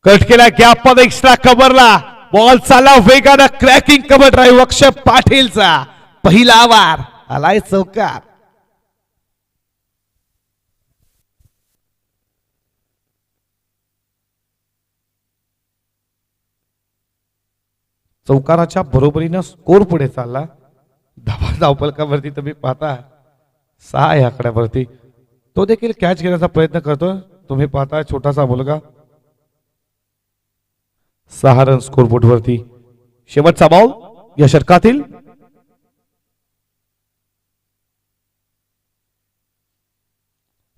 Speaker 1: कट केला गॅप मध्ये एक्स्ट्रा कव्हरला बॉल चालला वेगानं क्रॅकिंग कव्हर ड्राईव्ह अक्षय पाटीलचा पहिला वार आलाय चौकार. चौकाराच्या बरोबरीनं स्कोर पुढे चालला. धावफलकावरती तुम्ही पाहता 6 या आकड्यावरती तो देखील कॅच घेण्याचा प्रयत्न करतो. तुम्ही पाहता छोटासा मुलगा 6 रन स्कोर बोर्ड वरती. शेवटचा बॉल या षटकातील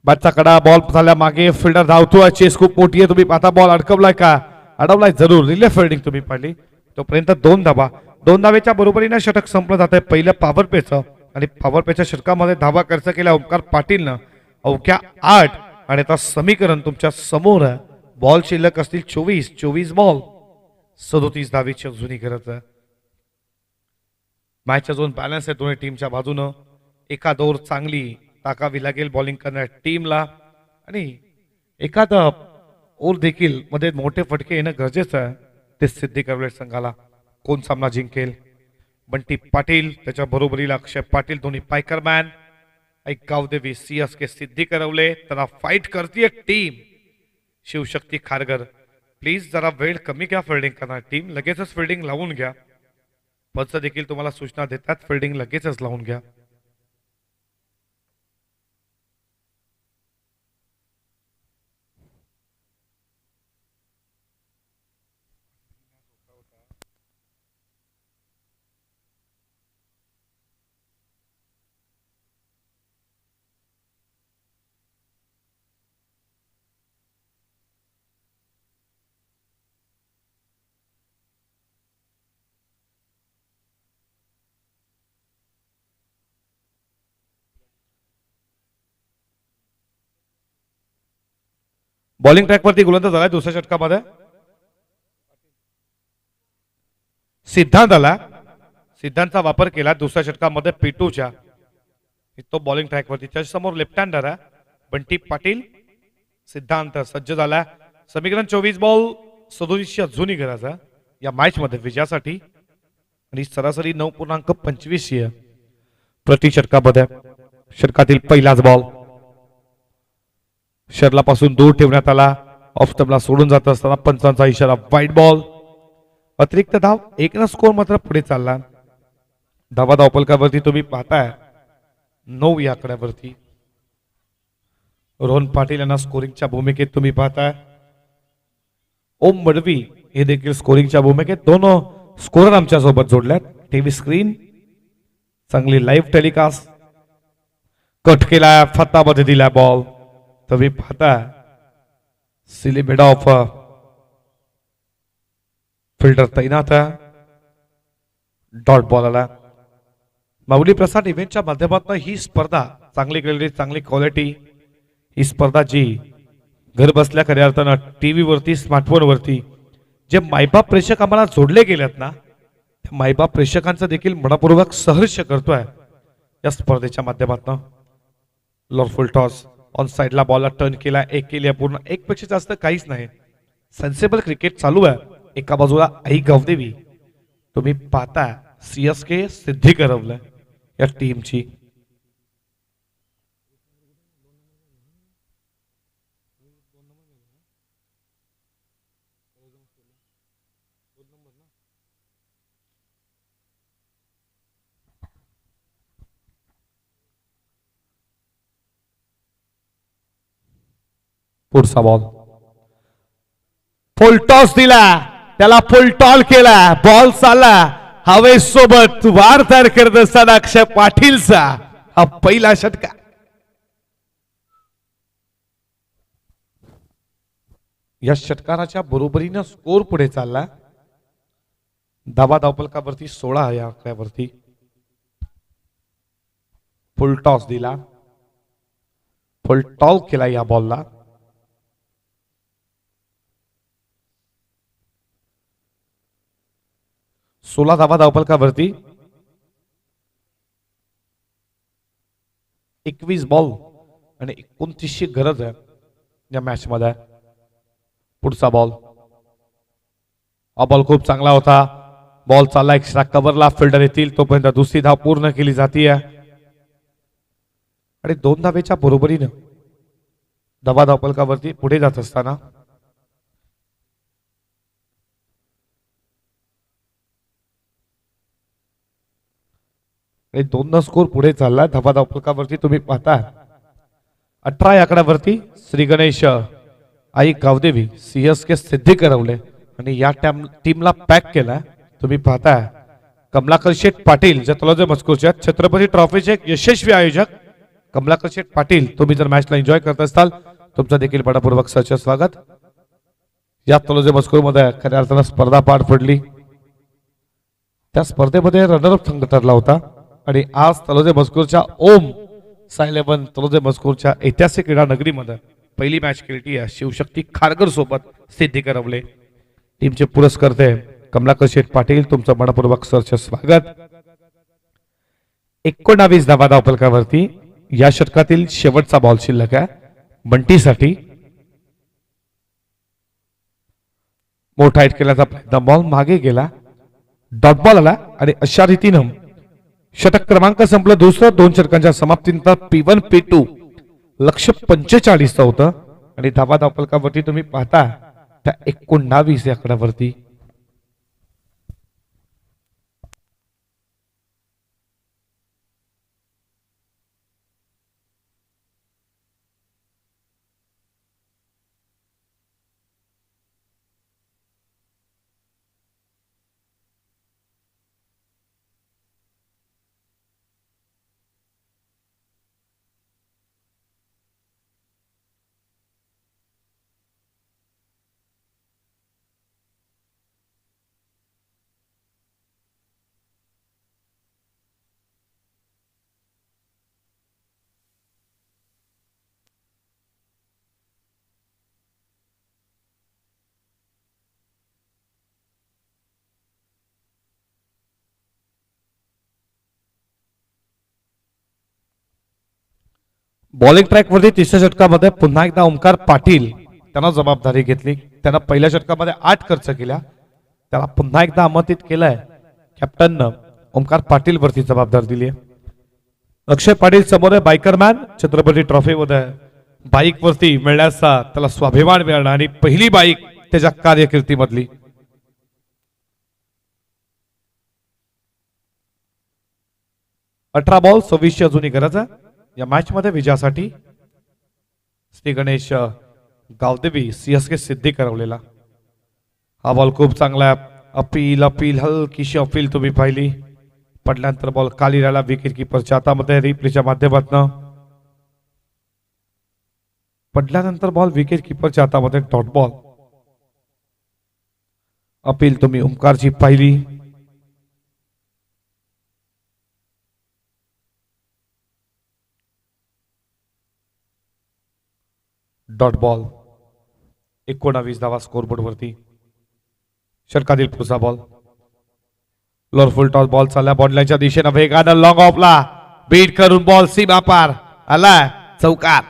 Speaker 1: बॅटचा कडा बॉल झाल्या मागे फिल्डर धावतोय. चेस खूप मोठी आहे. तुम्ही पाहता बॉल अडकवलाय का अडवलाय जरूर. रिले फिल्डिंग तुम्ही पाहिली तोपर्यंत 2 धावा. 2 धावेच्या बरोबरीने षटक संपलं जात आहे पहिल्या पॉवर प्लेचं आणि पॉवर प्लेच्या षटकामध्ये धावा खर्च केल्या ओमकार पाटीलनं अवघ्या 8 आणि आता समीकरण तुमच्या समोर आहे. बॉल शिल्लक असतील 24 बॉल 37 धावेची अजूनही गरज आहे. मॅच अजून बॅलन्स आहे दोन्ही टीमच्या बाजूनं. एका दोर चांगली टाकावी लागेल बॉलिंग करणाऱ्या टीमला आणि एखादा ओव्हर देखील मध्ये मोठे फटके येणं गरजेचं आहे. ते सिद्धी करवले संघाला. कोण सामना जिंकेल. बंटी पाटील त्याच्या बरोबरीला अक्षय पाटील दोन्ही पायकर मॅन. एक गावदेवी CSK सिद्धी करवले त्याला फाईट करते टीम शिवशक्ती खारघर. प्लीज जरा वेळ कमी घ्या फिल्डिंग करणार टीम. लगेचच फिल्डिंग लावून घ्या. पंच देखील तुम्हाला सूचना देतात फिल्डिंग लगेचच लावून घ्या. बॉलिंग ट्रॅकवरती गोलंदाज झाला दुसऱ्या षटकामध्ये सिद्धांत आला. सिद्धांतचा वापर केला दुसऱ्या षटकामध्ये पिटूच्या. तो बॉलिंग ट्रॅकवरती त्याच्या समोर लेफ्ट हँडर आहे बंटी पाटील. सिद्धांत सज्ज झाला. समीकरण 24 बॉल 37 अजूनही गरज आहे या मॅच मध्ये विजयासाठी आणि सरासरी 9.25 आहे प्रति षटकामध्ये. षटकातील पहिलाच बॉल शर्लापासून दूर ठेवण्यात आला. ऑफ स्टंपला सोडून जात असताना पंचांचा इशारा वाईट बॉल. अतिरिक्त धाव 1 स्कोर मात्र पुढे चालला. धावा धावफलकावरती तुम्ही पाहताय 9 या आकड्यावरती. रोहन पाटील यांना स्कोरिंगच्या भूमिकेत तुम्ही पाहताय. ओम मडवी हे देखील स्कोरिंगच्या भूमिकेत. दोन स्कोरर आमच्या सोबत जोडल्यात. टीव्ही स्क्रीन चांगली लाईव्ह टेलिकास्ट. कट केला फत्तामध्ये दिला बॉल. तुम्ही पाहता सिली मिड ऑफ फिल्डर तैनात आहे. डॉट बॉल आला. माऊली प्रसाद इव्हेंटच्या माध्यमातून ही स्पर्धा चांगली केलेली चांगली क्वालिटी ही स्पर्धा जी घर बसल्या खऱ्या अर्थानं टीव्ही वरती स्मार्टफोन वरती जे मायबाप प्रेक्षक आम्हाला जोडले गेलेत ना त्या मायबाप प्रेक्षकांचं देखील मनपूर्वक सहर्ष करतोय. या स्पर्धेच्या माध्यमातून लॉर्फुल टॉस ऑन साइडला बॉलला टर्न केला, एक केली पूर्ण, एक पेक्षा जास्त काहीच नाही. सेन्सेबल क्रिकेट चालू आहे. एका बाजूला आई गावदेवी, तुम्ही पाहता CSK सिद्धी करवलं या टीमची. पुढचा बॉल फुल टॉस दिला, त्याला फुल टॉल केला, बॉल चालला हवेसोबत. वार तयार करत असताना अक्षय पाटीलचा हा पहिला षटका. या षटकाराच्या बरोबरीनं स्कोर पुढे चालला. धावा धावपलकावरती 16 या आकड्यावरती. फुल टॉस दिला, फुल टॉल केला या बॉलला. 16 धावा धावपलकावरती. 21 बॉल आणि 29ची गरज आहे या मॅच मध्ये. पुढचा बॉल, हा बॉल खूप चांगला होता. बॉल चालला एक्स्ट्रा कव्हरला, फिल्डर येतील तोपर्यंत दुसरी धाव पूर्ण केली जाते आणि 2 धावेच्या बरोबरीनं धावा धावपलकावरती पुढे जात असताना दोन स्कोर पुढे चालला. धावा धावपलकावरती तुम्ही पाहता 18 या आकड्यावरती श्री गणेश आई गावदेवी CSK सिद्धी करवले आणि या टीमला पॅक केला. तुम्ही पाहता कमलाकर शेठ पाटील जे तलोजे मजकूरचे छत्रपती ट्रॉफीचे एक यशस्वी आयोजक कमलाकर शेठ पाटील. तुम्ही जर मॅचला एन्जॉय करत असाल तुमचं देखील मनपूर्वक सहर्ष स्वागत. या तलोजे मजकूरमध्ये खऱ्या अर्थानं स्पर्धा पार पडली. त्या स्पर्धेमध्ये रनरअप संघ ठरला होता आणि आज तलोजे मजकूरच्या ओम साय 11 तलोजे मजकूरच्या ऐतिहासिक क्रीडा नगरीमध्ये पहिली मॅच खेळली आहे शिवशक्ती खारघर सोबत सिद्धी करवले. टीमचे पुरस्कर्ते कमलाकर शेठ पाटील, तुमचं मनपूर्वक सहर्ष स्वागत. 19 धावा धावपलकावरती या षटकातील शेवटचा बॉल शिल्लक आहे बंटीसाठी. मोठा हिट केल्याचा प्रयत्न, बॉल मागे गेला, डॉट बॉल आला आणि अशा रीतीनं षटक क्रमांक संपलं. दुसरं 2 षटकांच्या समाप्तीनंतर P1 P2 लक्ष 45 होतं आणि धावा धावपलकावरती तुम्ही पाहता त्या 19 या आकड्यावरती. बॉलिंग ट्रॅक वरती तिसऱ्या षटकामध्ये पुन्हा एकदा ओमकार पाटील त्यांना जबाबदारी घेतली. त्यांना पहिल्या षटकामध्ये 8 खर्च केल्या, त्याला पुन्हा एकदा आमंत्रित केलंय. कॅप्टन ओमकार पाटील वरती जबाबदारी दिली आहे. अक्षय पाटील समोर आहे बायकरमॅन. छत्रपती ट्रॉफी मध्ये बाईक वरती मिळण्याचा त्याला स्वाभिमान मिळणार आणि पहिली बाईक त्याच्या कार्यकिर्दीमधली. अठरा बॉल 26 अजूनही गरज आहे या मॅच मध्ये विजयासाठी. श्री गणेश गावदेवी CSK सिद्धी करवलेला. हा बॉल खूप चांगला आहे. अपील अपील हलकीशी अपील तुम्ही पाहिली. पडल्यानंतर बॉल खाली राहिला विकेट किपरच्या हातामध्ये. रिप्लेच्या माध्यमातून पडल्यानंतर बॉल विकेट किपरच्या हातामध्ये डॉट बॉल. अपील तुम्ही ओमकारची पाहिली. Dot ball. 19 धावा स्कोरबोर्ड वरती. षटकातील पुढचा बॉल. लोअर फुल टॉस बॉल चालला बॉडलाईनच्या दिशेनं वेगानं लॉंग ऑफला. बीट करून बॉल सीमा पार आला चौकार.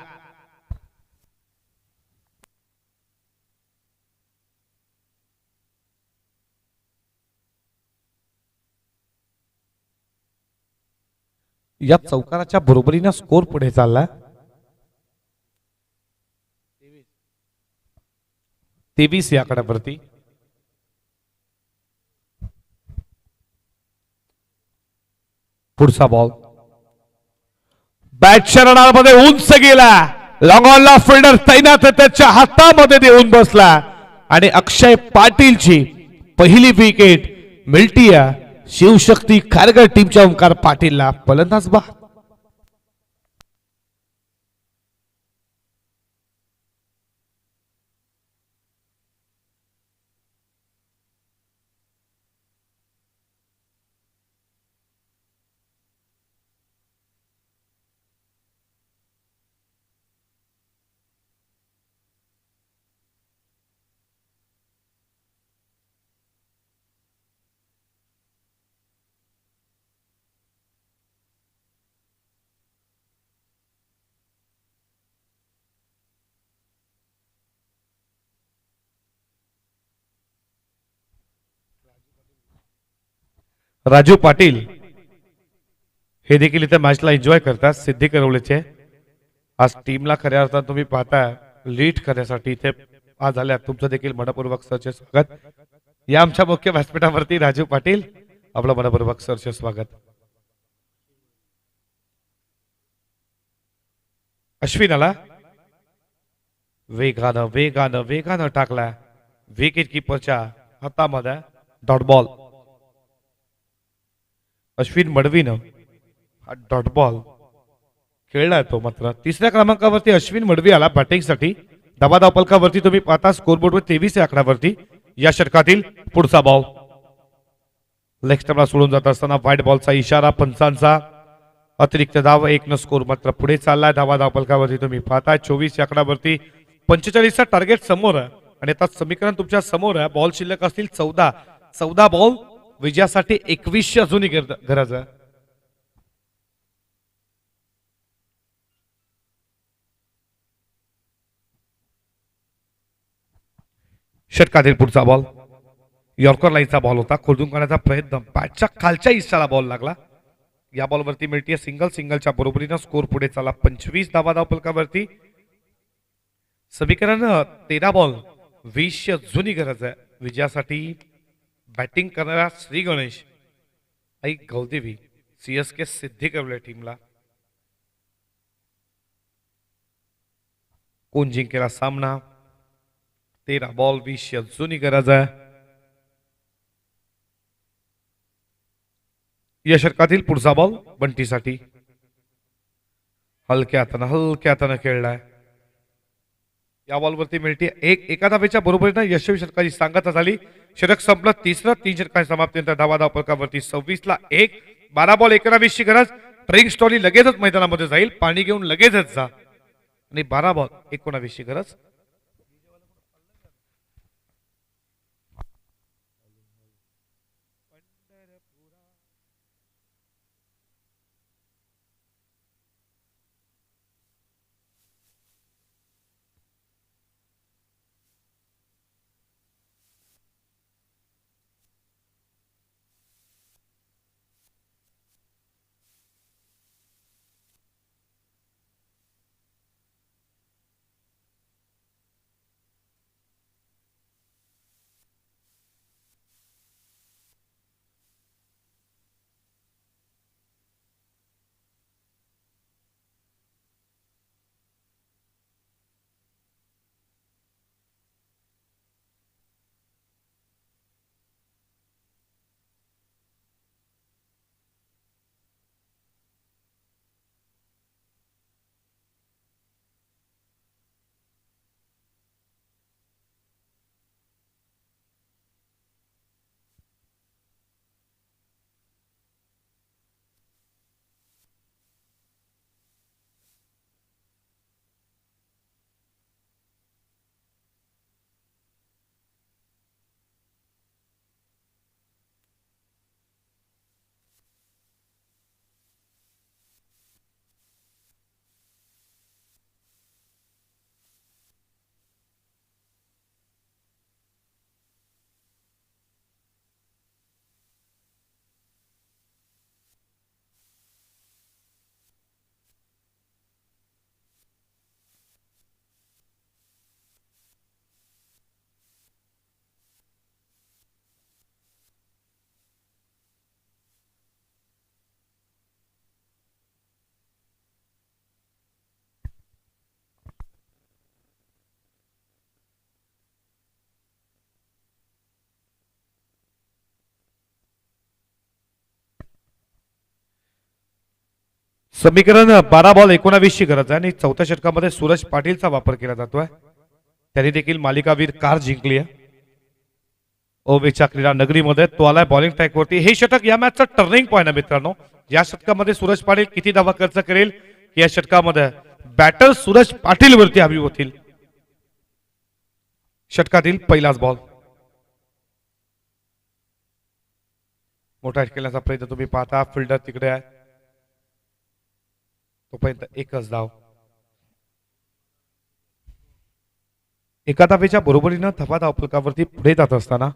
Speaker 1: या चौकाराच्या बरोबरीनं स्कोर पुढे चालला 23 या आकड्यावरती. पुढचा बॉल बॅटच्या रडारमध्ये उंच गेला. लॉंग ऑनला फिल्डर तैनात त्याच्या हातामध्ये देऊन बसला आणि अक्षय पाटीलची पहिली विकेट मिळती शिवशक्ती खारघर टीमच्या ओंकार पाटीलला. फलंदाज बा राजू पाटील हे देखील इथे मॅचला एन्जॉय करतात. सिद्धी करवलेचे आज टीमला खऱ्या अर्थात तुम्ही पाहता लीड करण्यासाठी इथे आज आल्या. तुमचं देखील मनपूर्वक सरचे स्वागत. या आमच्या मुख्य व्यासपीठावरती राजू पाटील आपलं मनपूर्वक सरचे स्वागत. अश्विन आला वेगानं वेगानं वेगानं टाकला. विकेट किपरच्या हातामध्ये डॉट बॉल. अश्विन मडवीनं हा डॉट बॉल खेळला तो. मात्र तिसऱ्या क्रमांकावरती अश्विन मडवी आला बॅटिंगसाठी. धावाधाव फलकावरती तुम्ही पाहता स्कोरबोर्डवर 23 या आकड्यावरती. या षटकातील पुढचा बॉल लेग स्टंपला सोडून जात असताना व्हाईट बॉलचा इशारा. पंचांचा अतिरिक्त धाव 1 न स्कोर मात्र पुढे चाललाय. धावाधाव फलकावरती तुम्ही पाहताय 24 या आकड्यावरती. 45चा टार्गेट समोर आहे आणि आता समीकरण तुमच्या समोर आहे. बॉल शिल्लक असतील 14 बॉल विजयासाठी 21 अजूनही गरज आहे. षटकातील पुढचा बॉल यॉर्कर लाईनचा बॉल होता. खोदून काढण्याचा प्रयत्न बॅटच्या खालच्या हिस्साला बॉल लागला. या बॉलवरती मिळते सिंगलच्या बरोबरीनं स्कोर पुढे चालला 25 धावाधाव फलकावरती. समीकरण 13 बॉल 20 अजूनही गरज आहे विजयासाठी. बॅटिंग करणारा श्री गणेश आई गौदेवी सीएसके सिद्धी करवल्या टीमला. कोण जिंकेला सामना. 13 बॉल 20 अजूनही गरज आहे. या षटकातील पुढचा बॉल बंटीसाठी. हलक्या हातानं खेळलाय. या बॉलवरती मिळते एका धावेच्या बरोबरीनं यशस्वी षटकाची सांगता झाली. षटक संपलं तिसरं. 3 षटकांच्या समाप्तीनंतर धावाधाव फलकावरती 26 1. 12 बॉल 19 ची गरज. ट्रेनिंग स्टॉली लगेचच मैदानामध्ये जाईल. पाणी घेऊन लगेचच जा आणि 12 बॉल 19 ची गरज. समीकरण 12 बॉल 19 ची गरज आहे आणि चौथ्या षटकामध्ये सूरज पाटीलचा वापर केला जातोय. त्यांनी देखील मालिकावीर कार जिंकली आहे. ओवेच्या क्रीडा नगरीमध्ये तो आलाय बॉलिंग ट्रॅक वरती. हे षटक या मॅचचा टर्निंग पॉइंट आहे मित्रांनो. या षटकामध्ये सूरज पाटील किती धावा खर्च करेल या षटकामध्ये बॅटर सूरज पाटील वरती हवी होतील. षटकातील पहिलाच बॉल मोठा खेळण्याचा प्रयत्न तुम्ही पाहता. फिल्डर तिकडे आहे. तोपर्यंत एकच धाव. एका धावेच्या बरोबरीनं धबा धाव फलकावरती पुढे जात असताना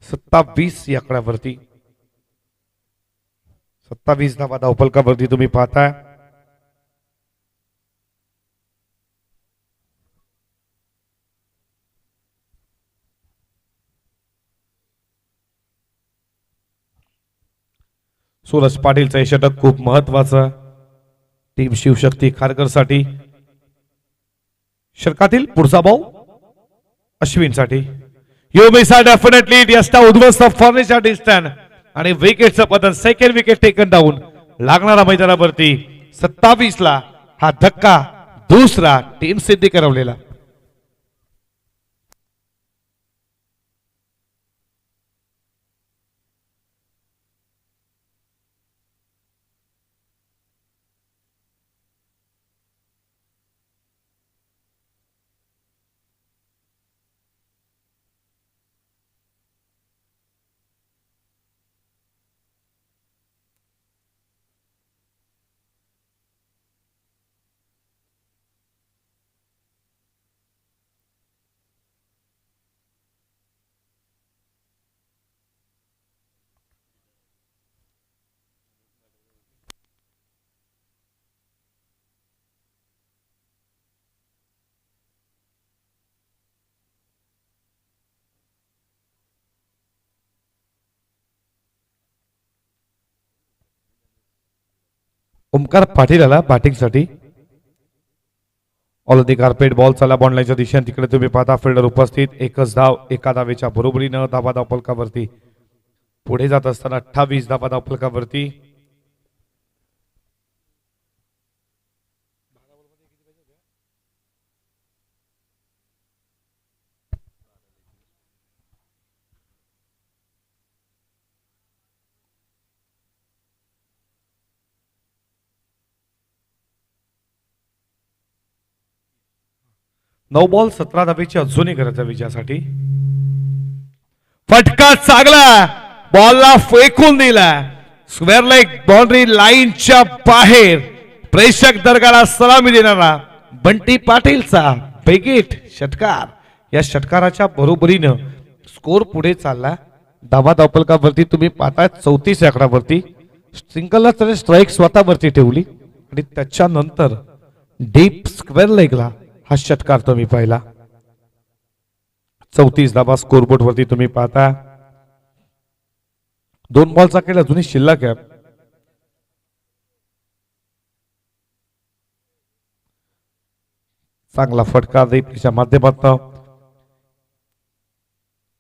Speaker 1: 27 या आकड्यावरती 27 धावा धाव फलकावरती तुम्ही पाहताय. सूरज पाटीलचं हे षटक खूप महत्वाचं टीम शिवशक्ती खारकर साठी. षटकातील पुढचा बॉल अश्विन साठी. यू मिस आर डेफिनेटली यस्टा उद्ध्वस्त फर्निचर डिस्टन्स आणि विकेटचं पतन. सेकंड विकेट टेकन डाऊन लागणारा मैदानावरती 27 ला हा धक्का दुसरा टीम सिद्धी करवलेला. ओमकार पाटील आला बॅटिंग साठी. ऑल द कार्पेट बॉल चला बॉन्ड लाईनच्या दिशेने तिकडे तुम्ही पाहता. फिल्डर उपस्थित. एकच धाव एका धावेच्या बरोबरीनं धावा धाव फलकावरती पुढे जात असताना 28 धावा धाव फलकावरती. नऊ बॉल 17 धावेची अजूनही गरज आहे विजयासाठी. फटका चांगला बॉलला फेकून दिला. स्क्वेअर लेग बाउंड्री लाईनच्या बाहेर. प्रेक्षक दर्गाला सलामी देणारा बंटी पाटीलचा विकेट षटकार. या षटकाराच्या बरोबरीनं स्कोर पुढे चालला. धावा धावफलकावरती तुम्ही पाहताय 34 आकड्यावरती. सिंगलला त्याने स्ट्राईक स्वतःवरती ठेवली आणि त्याच्यानंतर डीप स्क्वेअर लेगला हा षटकार तुम्ही पाहिला. 34 धावा स्कोरबोर्ड वरती तुम्ही पाहता. 2 बॉलचा खेळ अजूनही शिल्लक आहे. चांगला फटका त्याच्या माध्यमातून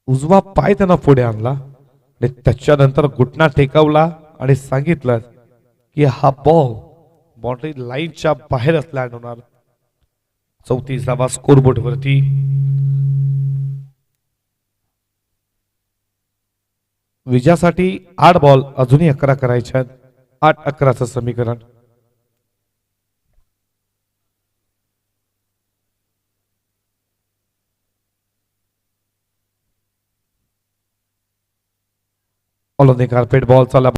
Speaker 1: उजवा पाय त्यानं पुढे आणला आणि त्याच्यानंतर घुटना टेकवला आणि सांगितलं की हा बॉल बाउंड्री लाईनच्या बाहेर लँड होणार. 34 धावा स्कोरबोर्ड वरती. विजयासाठी 8 बॉल अजूनही 11 करायच्या. 8-11चं समीकरण. All on the carpet ball चला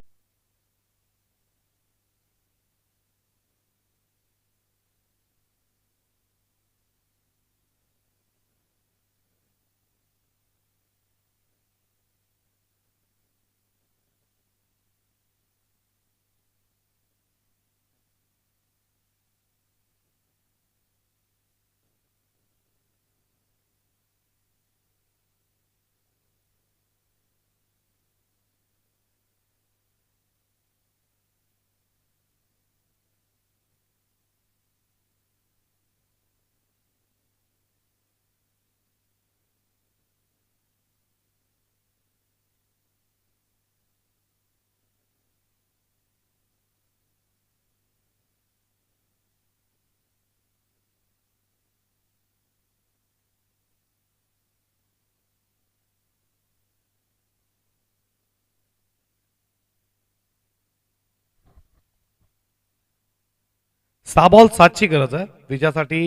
Speaker 1: 6 बॉल 7 ची गरज आहे विजयासाठी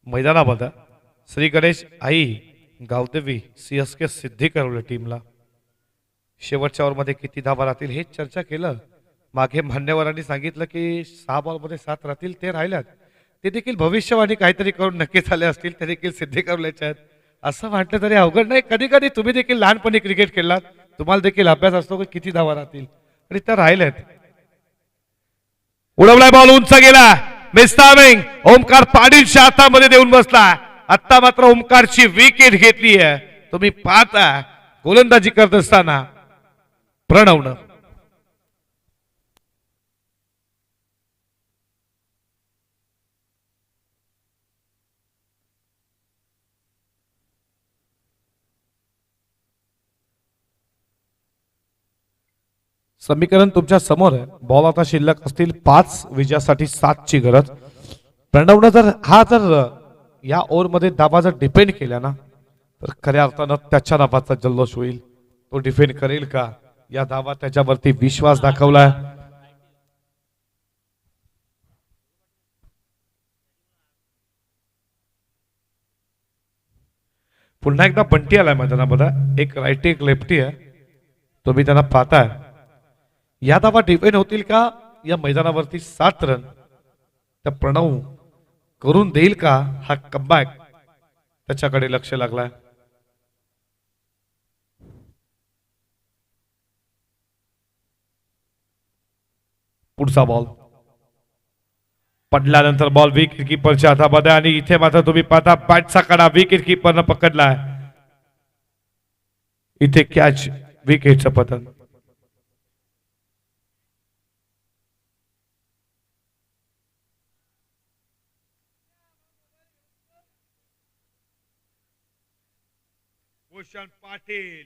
Speaker 1: मैदानामध्ये. श्री गणेश आई गावदेवी CSK सिद्धी करवले टीमला. शेवटच्या ओव्हरमध्ये किती धावा राहतील हे चर्चा केलं. मागे मान्यवरांनी सांगितलं की 6 बॉलमध्ये 7 राहतील, ते राहिल्यात. ते देखील भविष्यवाणी काहीतरी करून नक्कीच आले असतील, ते देखील सिद्धी करवल्याचे आहेत. असं म्हटलं तरी अवघड नाही. कधी कधी तुम्ही देखील लहानपणी क्रिकेट खेळलात, तुम्हाला देखील अभ्यास असतो की किती धावा राहतील आणि त्या राहिल्यात. उडवलाय बॉल, उंच गेला, मिस्टामिंग ओमकार पाटीलच्या हातामध्ये देऊन बसला. आता मात्र ओमकारची विकेट घेतली आहे. तुम्ही पाहता गोलंदाजी करत असताना प्रणवनं. समीकरण तुमच्या समोर आहे. बॉल आता शिल्लक असतील 5, विजयासाठी 7 ची गरज. प्रणवनं जर या ओव्हरमध्ये धावा जर डिपेंड केल्या ना, तर खऱ्या अर्थानं त्याच्या नावाचा जल्लोष होईल. तो डिफेंड करेल का? या धावा त्याच्यावरती विश्वास दाखवलाय. पुन्हा एकदा बंटी आलाय मैदानामध्ये. एक राईटी एक लेफ्टी आहे, तुम्ही त्यांना पाहताय. या धावा डिफेंड होतील का? या मैदानावरती 7 रन त्या प्रणव करून देईल का? हा कमबॅक त्याच्याकडे लक्ष लागलाय. पुढचा बॉल पडल्यानंतर बॉल विकेट कीपरच्या हातामध्ये आणि इथे मात्र तुम्ही पाहता बॅटचा कडा विकेट कीपरनं पकडलाय. इथे कॅच, विकेटचं पतन. भूषण पाटील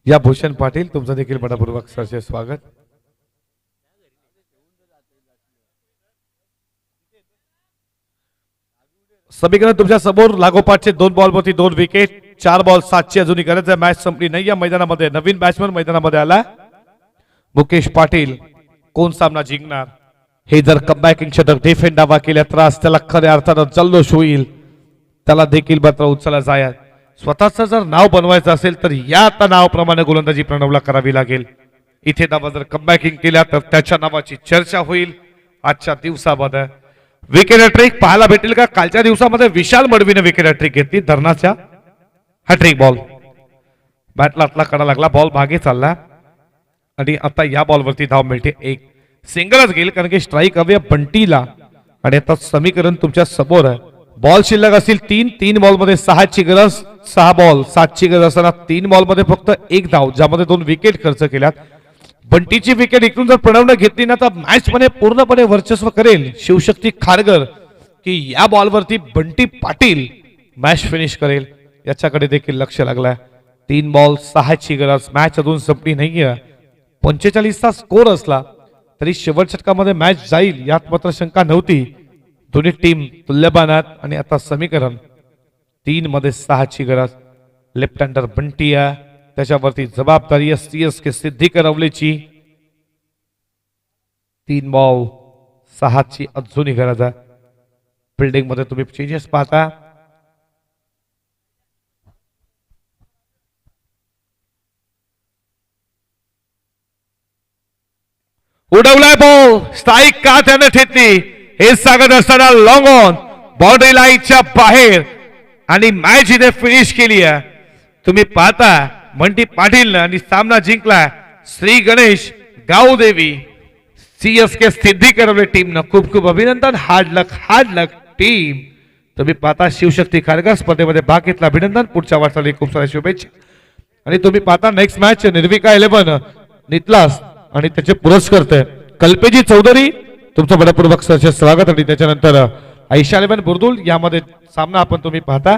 Speaker 1: या भूषण पाटील तुमचं देखील मनपूर्वक सरचे स्वागत. समीकरण तुमच्या समोर लागोपाठचे 2 बॉलवरती 2 विकेट, 4 बॉल 7 ची अजूनही गरज आहे. मॅच संपली नाही. या मैदानामध्ये नवीन बॅट्समन मैदानामध्ये आला मुकेश पाटील. कोण सामना जिंकणार? हे जर कमबॅकिंग षटक डिफेंड डावा केल्या त्रास त्याला खऱ्या अर्थानं जल्लोष होईल. त्याला देखील मात्र उचलला जाय. स्वतःच जर नाव बनवायचं असेल तर या आता नावाप्रमाणे गोलंदाजी प्रणवला करावी लागेल. इथे दावा जर कमबॅकिंग केल्या तर त्याच्या नावाची चर्चा होईल आजच्या दिवसामध्ये. विकेट हॅट्रिक पाहायला भेटेल का? कालच्या दिवसामध्ये विशाल मडवीने विकेट हॅट्रिक घेतली. धरणाच्या हॅट्रिक बॉल बॅटला आतला कडा लागला, बॉल मागे चालला आणि आता या बॉलवरती धाव मिळते. एक सिंगलच घेईल कारण की स्ट्राईक हवी बंटीला. आणि आता समीकरण तुमच्या समोर आहे. बॉल शिल्लक असतील 3 बॉलमध्ये 6 ची गरज. 6 बॉल 7 ची गरज असताना 3 बॉलमध्ये फक्त 1 धाव, ज्यामध्ये 2 विकेट खर्च केल्यात. बंटीची विकेट इकडून जर प्रणवनं घेतली ना तर मॅच मध्ये पूर्णपणे वर्चस्व करेल शिवशक्ती खारगर, की या बॉलवरती बंटी पाटील मॅच फिनिश करेल. याच्याकडे देखील लक्ष लागलाय. 3 बॉल 6 ची गरज. मॅच अजून संपली नाहीये. 45 चा स्कोर असला तरी शेवट षटकामध्ये मॅच जाईल यात मात्र शंका नव्हती. दोन्ही टीम तुल्यबान आहेत. आणि आता समीकरण 3 मध्ये 6 ची गरज. लेफ्ट हँडर बंटी आहे, त्याच्यावरती जबाबदारी आहे CSK सिद्धी करवलेची. 3 बॉल 6 ची अजूनही गरज आहे. फिल्डिंग मध्ये तुम्ही चेंजेस पाहता. उडवलाय बॉल, स्ट्राईक का त्याने ठेचली हे सांगत असताना लॉंग ऑन बाउंड्री लाईनच्या बाहेर आणि मॅच इथे फिनिश केली आहे. तुम्ही पाहता बंटी पाटील आणि सामना जिंकला श्री गणेश गावदेवी CSK सिद्धी करवले टीमनं. खूप खूप अभिनंदन. हार्ड लक टीम. तुम्ही पाहता शिवशक्ती खारगर स्पर्धेमध्ये भाग घेतला. अभिनंदन. पुढच्या वाटचाली खूप साऱ्या शुभेच्छा. आणि तुम्ही पाहता नेक्स्ट मॅच निर्विका 11 नितलास आणि त्याचे पुरस्कर्ते कल्पेजी चौधरी तुमचं मनपूर्वक सहर्ष स्वागत. आणि त्याच्यानंतर आयशा 11 बुर्दुल यामध्ये सामना आपण तुम्ही पाहता.